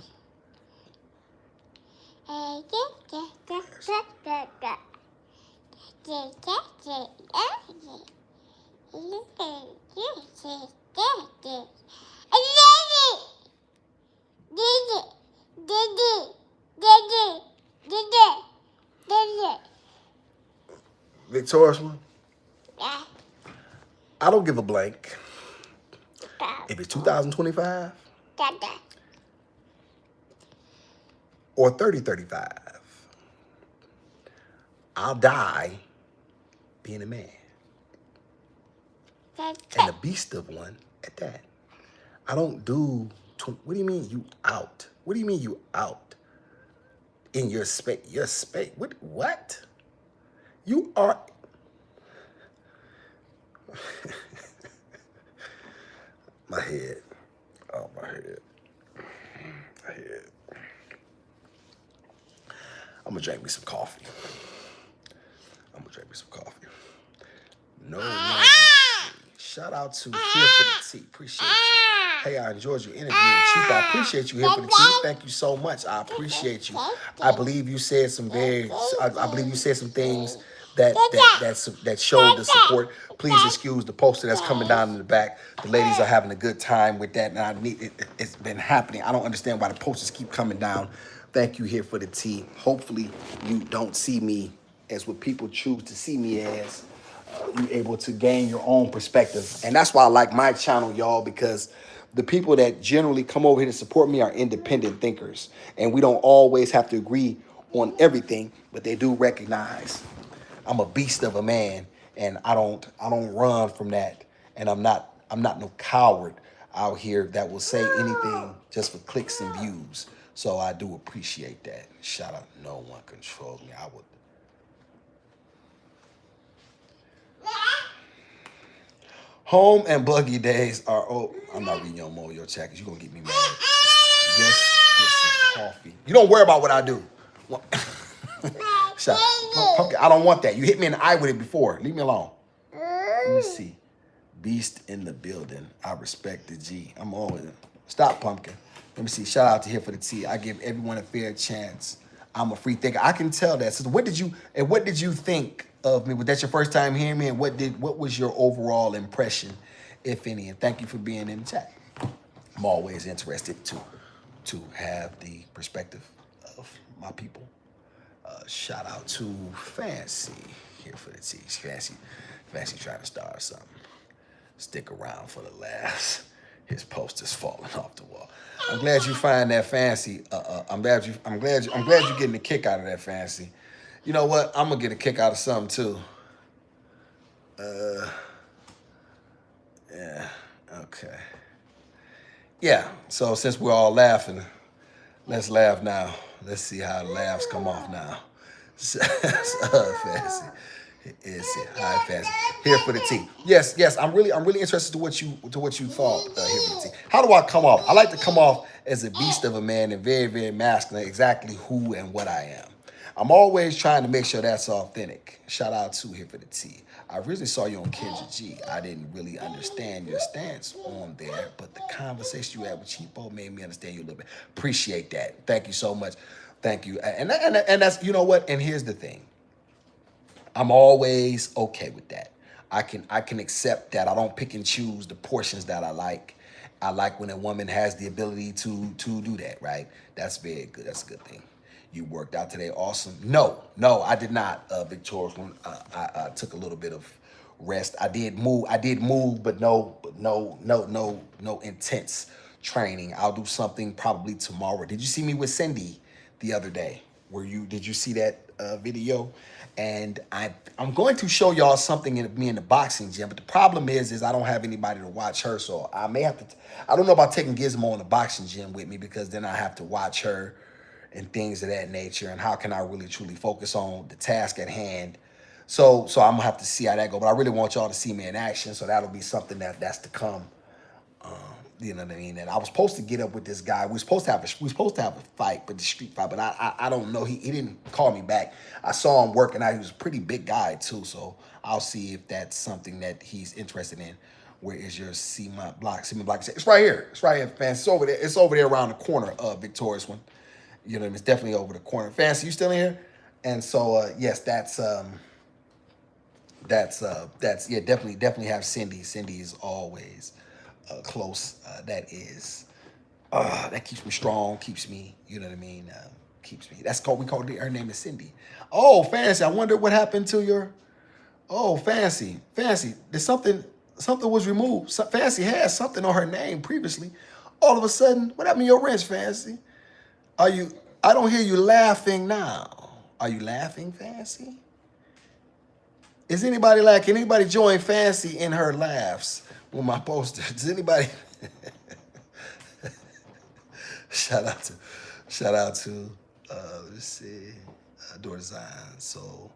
Victorious one? Yeah. I don't give a blank. If it's 2025 or 3035, I'll die being a man. And a beast of one at that. I don't do, what do you mean you out? What do you mean you out? In your space, what? You are, my head, oh my head. I'm gonna drink me some coffee. No, shout out to Here for the Tea. Appreciate you. Hey, I enjoyed your interview. Chief, I appreciate you here for the tea. Thank you so much. I appreciate you. I believe you said some things that showed the support. Please excuse the poster that's coming down in the back. The ladies are having a good time with that, and I need it's been happening. I don't understand why the posters keep coming down. Thank you here for the tea. Hopefully, you don't see me as what people choose to see me as. You're able to gain your own perspective, and that's why I like my channel, y'all, because the people that generally come over here to support me are independent thinkers, and we don't always have to agree on everything, but they do recognize I'm a beast of a man, and I don't run from that, and I'm not no coward out here that will say anything just for clicks and views. So I do appreciate that. Shout out, no one controls me. I would. Home and buggy days are, I'm not reading your more your chat because you're going to get me mad. Yes, get some coffee. You don't worry about what I do. Shut up. Pumpkin, I don't want that. You hit me in the eye with it before. Leave me alone. Let me see. Beast in the building. I respect the G. I'm always. Stop, Pumpkin. Let me see. Shout out to Here for the Tea. I give everyone a fair chance. I'm a free thinker. I can tell that. So what did you think of me? Was that your first time hearing me? And what was your overall impression, if any? And thank you for being in the chat. I'm always interested to have the perspective of my people. Shout out to Fancy here for the teas. Fancy trying to start something. Stick around for the laughs. His poster's falling off the wall. I'm glad you find that, Fancy. I'm glad you're getting a kick out of that, Fancy. You know what? I'm gonna get a kick out of something too. Yeah. Okay. Yeah. So since we're all laughing, let's laugh now. Let's see how the laughs come off now. Fancy. Is it? Hi, Fancy. Here for the tea. Yes. I'm really interested to what you thought here for the tea. How do I come off? I like to come off as a beast of a man and very, very masculine, exactly who and what I am. I'm always trying to make sure that's authentic. Shout out to here for the tea. I originally saw you on Kendra G. I didn't really understand your stance on there, but the conversation you had with Cheapo made me understand you a little bit. Appreciate that. Thank you so much. Thank you. And that's, you know what? And here's the thing. I'm always okay with that. I can accept that. I don't pick and choose the portions that I like. I like when a woman has the ability to do that, right? That's very good. That's a good thing. You worked out today. Awesome. No, I did not, Victorious. I took a little bit of rest. I did move, but no intense training. I'll do something probably tomorrow. Did you see me with Cindy the other day? Did you see that video? And I'm going to show y'all something in me in the boxing gym, but the problem is I don't have anybody to watch her, so I may have to. I don't know about taking Gizmo in the boxing gym with me, because then I have to watch her and things of that nature. And how can I really truly focus on the task at hand? So I'm gonna have to see how that goes. But I really want y'all to see me in action, so that'll be something that's to come. You know what I mean? And I was supposed to get up with this guy. We were supposed to have a fight, but the street fight. But I don't know. He didn't call me back. I saw him working out. He was a pretty big guy too. So I'll see if that's something that he's interested in. Where is your cement block? It's right here. It's right here, Fancy. It's over there. It's over there around the corner of Victorious one. You know what I mean? It's definitely over the corner. Fancy, you still in here? And so yes, that's yeah, definitely have Cindy. Cindy is always close. That keeps me strong, keeps me, you know what I mean, keeps me. We call her name is Cindy. Oh, Fancy, I wonder what happened to your, Fancy, there's something was removed. Fancy had something on her name previously. All of a sudden, what happened to your wrench, Fancy? I don't hear you laughing now. Are you laughing, Fancy? Is anybody Can anybody join Fancy in her laughs with my poster? Does anybody? Shout out to let's see, Door Design. So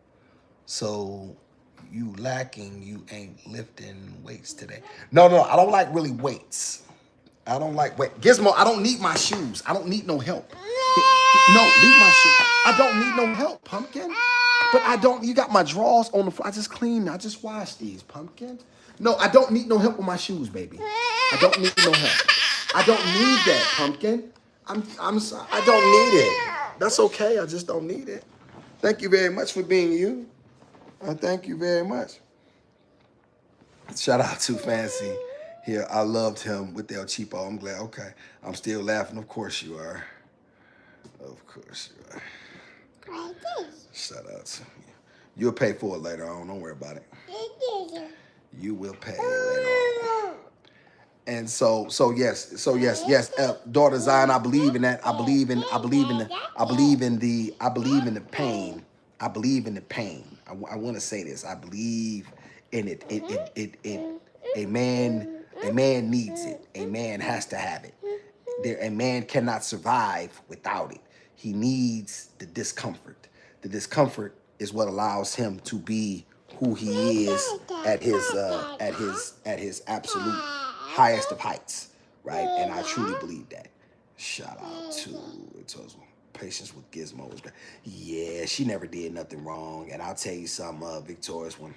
you lacking, you ain't lifting weights today. No, I don't like really weights. I don't like weight. Gizmo, I don't need my shoes. I don't need no help. No, leave my shoes. I don't need no help, Pumpkin. But you got my drawers on the floor. I just cleaned, I just washed these, Pumpkin. No, I don't need no help with my shoes, baby. I don't need no help. I don't need that, Pumpkin. I'm sorry. I don't need it. That's okay. I just don't need it. Thank you very much for being you. Thank you very much. Shout out to Fancy here. I loved him with El Cheapo. I'm glad. Okay. I'm still laughing. Of course you are. Of course you are. Shout out to you. You'll pay for it later on. Don't worry about it. You will pay later on. And so yes. Daughter Zion, I believe in that. I believe in the pain. I believe in the pain. I want to say this. I believe in it. A man needs it. A man has to have it. A man cannot survive without it. He needs the discomfort. The discomfort is what allows him to be who he is at his absolute highest of heights, right? And I truly believe that. Shout out to Patience with Gizmo. Yeah, she never did nothing wrong. And I'll tell you something, Victorious one.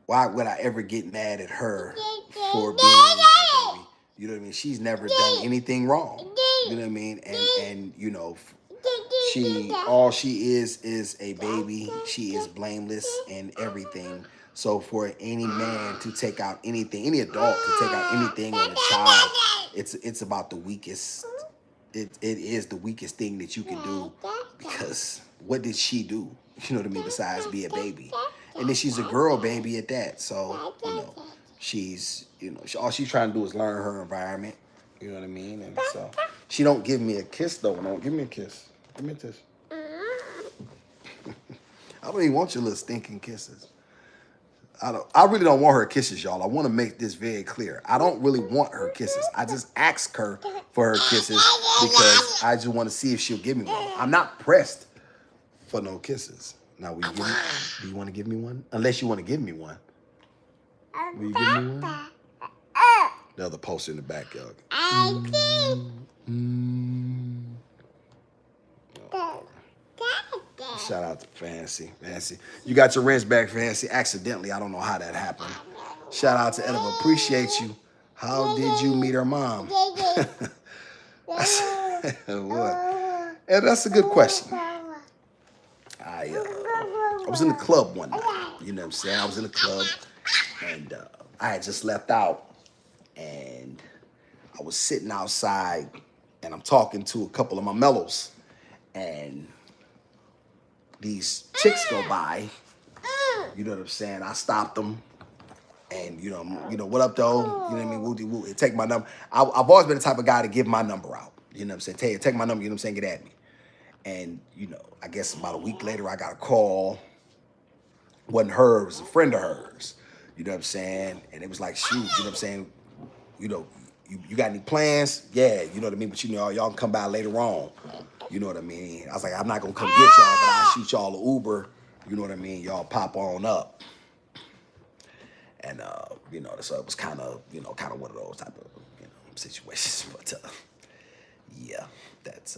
Why would I ever get mad at her for being, you know what I mean? She's never done anything wrong. You know what I mean? And you know, all she is a baby. She is blameless in everything. So for any man to take out anything, any adult to take out anything on a child, it's about the weakest. It is the weakest thing that you can do, because what did she do? You know what I mean? Besides be a baby, and then she's a girl baby at that. So you know, all she's trying to do is learn her environment. You know what I mean? And so she don't give me a kiss though. Don't give me a kiss. Give me a kiss. I don't even want your little stinking kisses. I really don't want her kisses, y'all. I want to make this very clear. I don't really want her kisses. I just ask her for her kisses because I just want to see if she'll give me one. I'm not pressed for no kisses. Now, do you want to give me one? Unless you want to give me one. Will you give me one? The other poster in the back, y'all. Shout out to Fancy. Fancy. You got your wrench back, Fancy. Accidentally. I don't know how that happened. Shout out to Ediva. Appreciate you. How did you meet her mom? What? And that's a good question. I was in the club one night. You know what I'm saying? I was in the club and I had just left out and I was sitting outside and I'm talking to a couple of my mellows and these chicks go by, you know what I'm saying? I stopped them, and you know, what up though? You know what I mean? Woo, take my number. I've always been the type of guy to give my number out. You know what I'm saying? Take my number. You know what I'm saying? Get at me. And you know, I guess about a week later, I got a call. Wasn't her, it was a friend of hers. You know what I'm saying? And it was like, shoot, you know what I'm saying? You know, you got any plans? Yeah, you know what I mean? But you know, y'all can come by later on. You know what I mean? I was like, I'm not gonna come get y'all, but I'll shoot y'all an Uber. You know what I mean? Y'all pop on up. And you know, so it was kind of one of those type of situations. But yeah, that's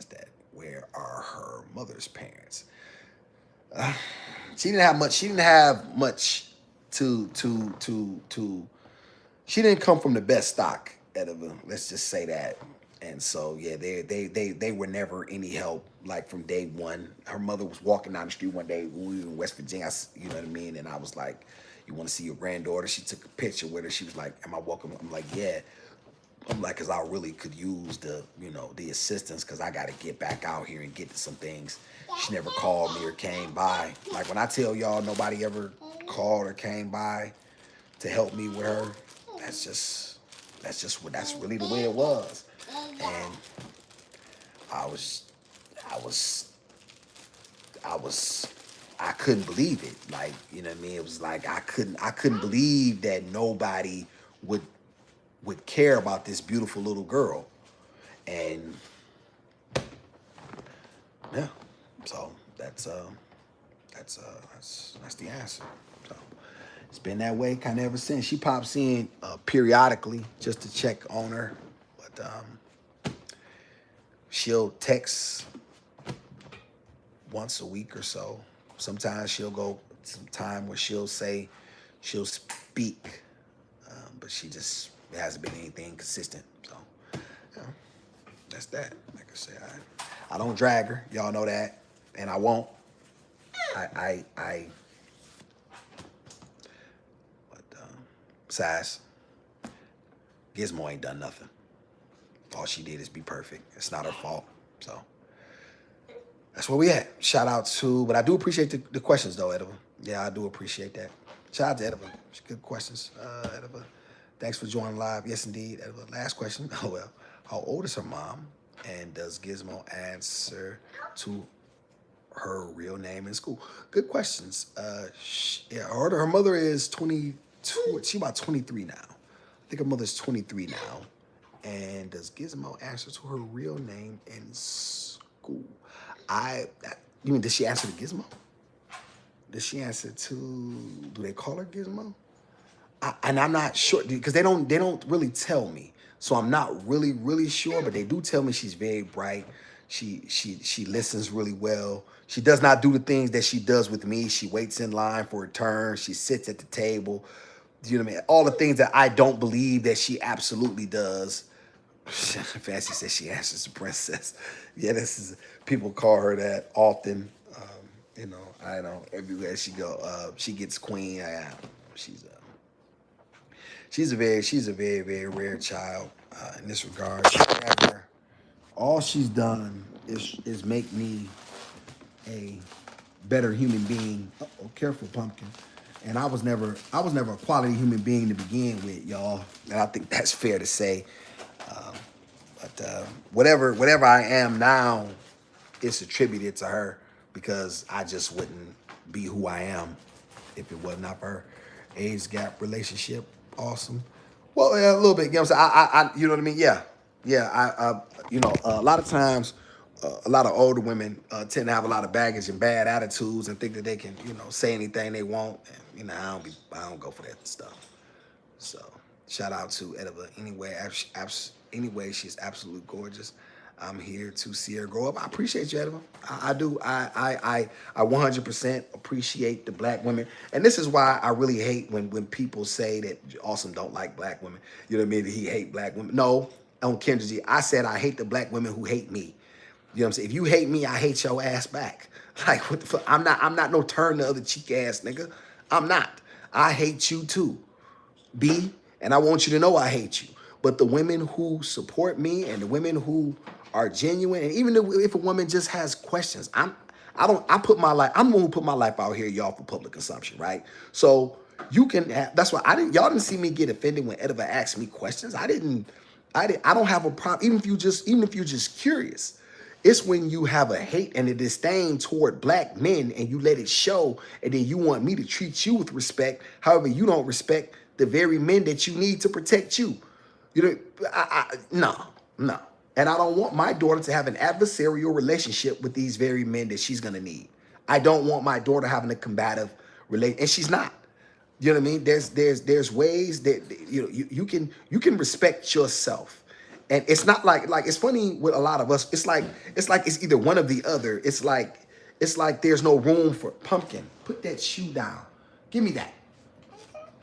that. Where are her mother's parents? She didn't have much. She didn't have much to. She didn't come from the best stock, Ediva. Let's just say that. And so yeah, they were never any help. Like from day one, her mother was walking down the street one day. We were in West Virginia. You know what I mean? And I was like, "You want to see your granddaughter?" She took a picture with her. She was like, "Am I welcome?" I'm like, "Yeah." I'm like, "Cause I really could use the assistance, cause I got to get back out here and get to some things." She never called me or came by. Like when I tell y'all, nobody ever called or came by to help me with her. That's really the way it was. And I couldn't believe it. Like, you know what I mean? It was like I couldn't believe that nobody would care about this beautiful little girl. And yeah, so that's the answer. So it's been that way kind of ever since. She pops in periodically just to check on her, but she'll text once a week or so. Sometimes she'll go some time where she'll speak, but it hasn't been anything consistent. So yeah, that's that. Like I said, I don't drag her. Y'all know that, and I won't. Besides, Gizmo ain't done nothing. All she did is be perfect. It's not her fault. So that's where we at. Shout out to, but I do appreciate the questions though, Ediva. Yeah, I do appreciate that. Shout out to Ediva. Good questions, Ediva. Thanks for joining live. Yes, indeed, Ediva. Last question. Oh well. How old is her mom? And does Gizmo answer to her real name in school? Good questions. Yeah, her mother is 22. She about 23 now. I think her mother's 23 now. And does Gizmo answer to her real name in school? You mean, does she answer to Gizmo? Does she answer to? Do they call her Gizmo? And I'm not sure because they don't really tell me. So I'm not really sure. But they do tell me she's very bright. She listens really well. She does not do the things that she does with me. She waits in line for her turn. She sits at the table. You know what I mean? All the things that I don't believe that she absolutely does. Fancy says she answers the princess. Yeah, this is people call her that often. You know, I know everywhere she go, she gets queen. She's a she's a very rare child in this regard. All she's done is make me a better human being. Oh, careful, pumpkin. And I was never a quality human being to begin with, y'all. And I think that's fair to say. But whatever I am now, it's attributed to her because I just wouldn't be who I am if it was not for her. Age gap relationship, awesome. Well, yeah, a little bit. You know what I'm saying? You know what I mean? Yeah, yeah. A lot of times, a lot of older women tend to have a lot of baggage and bad attitudes and think that they can, say anything they want. And, I don't go for that stuff. So shout out to Ediva. Anyway, she's absolutely gorgeous. I'm here to see her grow up. I appreciate you, Ediva. I do. I 100% appreciate the black women. And this is why I really hate when people say that Awesome don't like black women. You know what I mean? That he hate black women. No, on Kendra G, I said I hate the black women who hate me. You know what I'm saying? If you hate me, I hate your ass back. Like, what the fuck? I'm not no turn the other cheek ass nigga. I'm not. I hate you too. B, and I want you to know I hate you. But the women who support me and the women who are genuine, and even if a woman just has questions, I'm the one who put my life out here, y'all, for public consumption, right? So you can have, that's why y'all didn't see me get offended when Ediva asked me questions. I don't have a problem, even if you're just curious. It's when you have a hate and a disdain toward black men and you let it show, and then you want me to treat you with respect. However, you don't respect the very men that you need to protect you. You know, no. And I don't want my daughter to have an adversarial relationship with these very men that she's gonna need. I don't want my daughter having a combative relation, and she's not. You know what I mean? There's ways that you can respect yourself. And it's not like it's funny with a lot of us. It's like it's either one or the other. It's like there's no room for pumpkin. Put that shoe down. Give me that.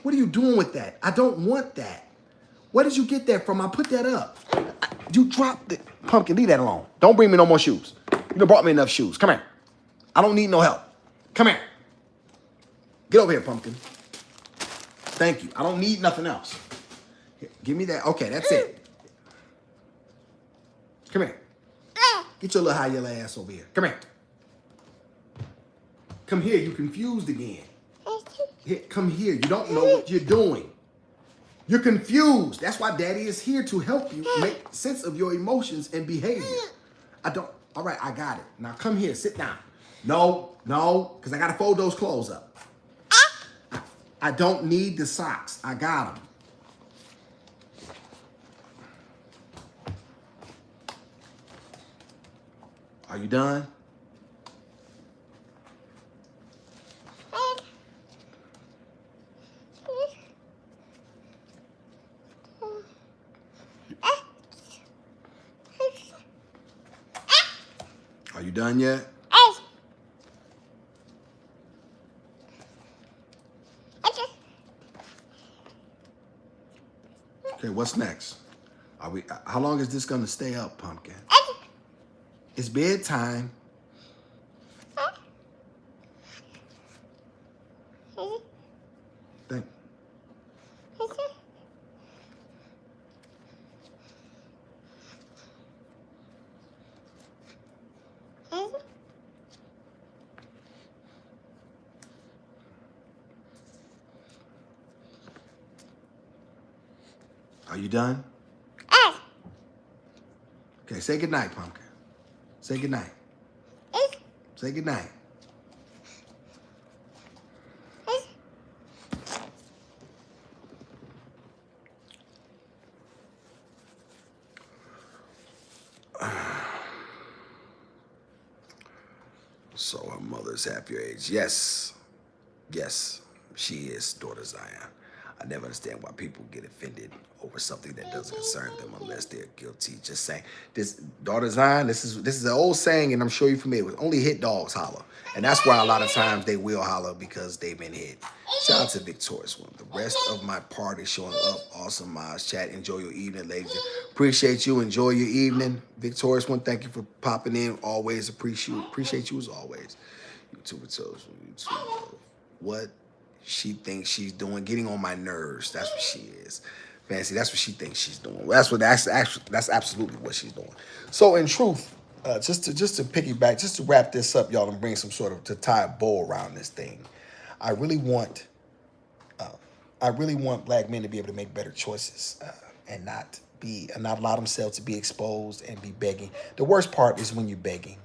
What are you doing with that? I don't want that. Where did you get that from? I put that up. You dropped it. Pumpkin, leave that alone. Don't bring me no more shoes. You done brought me enough shoes. Come here. I don't need no help. Come here. Get over here, Pumpkin. Thank you. I don't need nothing else. Here, give me that. Okay, that's it. Come here. Get your little high yellow ass over here. Come here. Come here. You confused again. Here, come here. You don't know what you're doing. You're confused. That's why Daddy is here to help you make sense of your emotions and behavior. All right, I got it. Now come here, sit down. No, because I got to fold those clothes up. I don't need the socks. I got them. Are you done? Are you done yet? Okay, what's next? How long is this gonna stay up, Pumpkin? It's bedtime. Thank. Are you done? Okay, say goodnight, Pumpkin. Say goodnight. Say goodnight. So her mother's half your age. Yes, she is daughter Zion. I never understand why people get offended over something that doesn't concern them unless they're guilty. Just saying. This daughter Zion, this is an old saying, and I'm sure you're familiar with. Only hit dogs holler. And that's why a lot of times they will holler because they've been hit. Shout out to Victorious One. The rest of my party showing up. Awesome Miles chat. Enjoy your evening, ladies. Appreciate you. Enjoy your evening. Victorious One, thank you for popping in. Always appreciate you as always. YouTube tells YouTube what she thinks she's doing, getting on my nerves. That's what she is. Fancy, that's what she thinks she's doing. That's absolutely what she's doing. So in truth, just to piggyback, just to wrap this up, y'all, and bring some sort of to tie a bow around this thing. I really want black men to be able to make better choices and not allow themselves to be exposed and be begging. The worst part is when you're begging.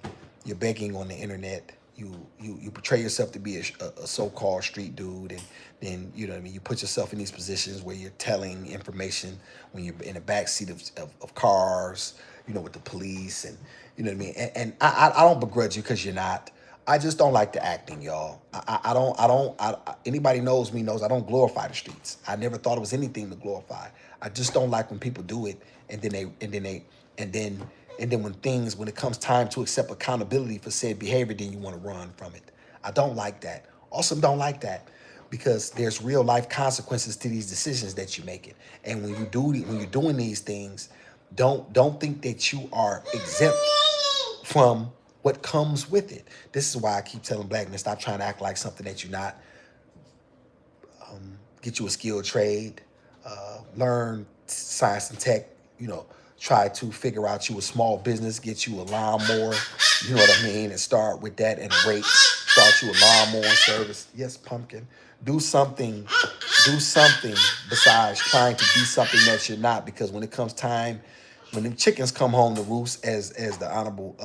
You're begging on the internet. You portray yourself to be a so-called street dude, and then you know what I mean. You put yourself in these positions where you're telling information when you're in the backseat of cars, you know, with the police, and you know what I mean. And I don't begrudge you because you're not. I just don't like the acting, y'all. Anybody knows me knows I don't glorify the streets. I never thought it was anything to glorify. I just don't like when people do it and then when it comes time to accept accountability for said behavior, then you want to run from it. I don't like that. Also don't like that because there's real life consequences to these decisions that you're making. And when you're doing these things, don't think that you are exempt from what comes with it. This is why I keep telling black men, stop trying to act like something that you're not. Get you a skilled trade, learn science and tech, you know, try to figure out you a small business, get you a lawnmower, you know what I mean, and start with that and rate, start you a lawnmower service. Yes, pumpkin. Do something besides trying to be something that you're not, because when it comes time, when them chickens come home to roost, as the Honorable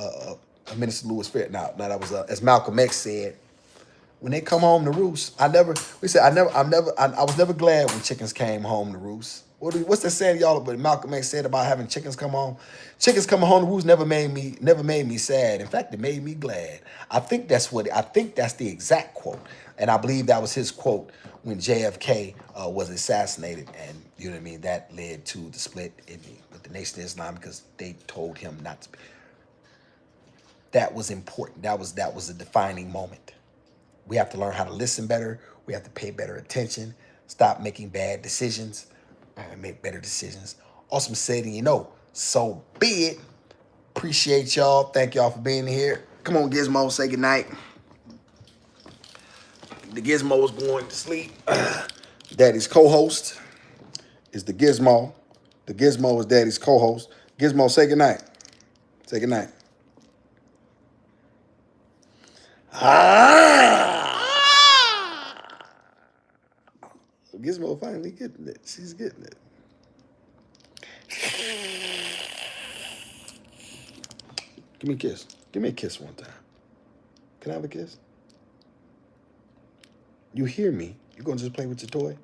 Minister Louis Farrakhan, as Malcolm X said, when they come home to roost, I was never glad when chickens came home to roost. What's that saying, y'all? But Malcolm X said about having chickens come home. Chickens coming home to roost never made me sad. In fact, it made me glad. I think that's the exact quote, and I believe that was his quote when JFK was assassinated, and you know what I mean. That led to the split with the Nation of Islam because they told him not to. That was important. That was a defining moment. We have to learn how to listen better. We have to pay better attention. Stop making bad decisions and make better decisions. Awesome said, and you know, so be it. Appreciate y'all. Thank y'all for being here. Come on, Gizmo, say goodnight. The Gizmo is going to sleep. Daddy's co-host is the Gizmo. The Gizmo is Daddy's co-host. Gizmo, say goodnight. Say goodnight. Gizmo finally getting it. She's getting it. Give me a kiss. Give me a kiss one time. Can I have a kiss? You hear me. You gonna just play with your toy?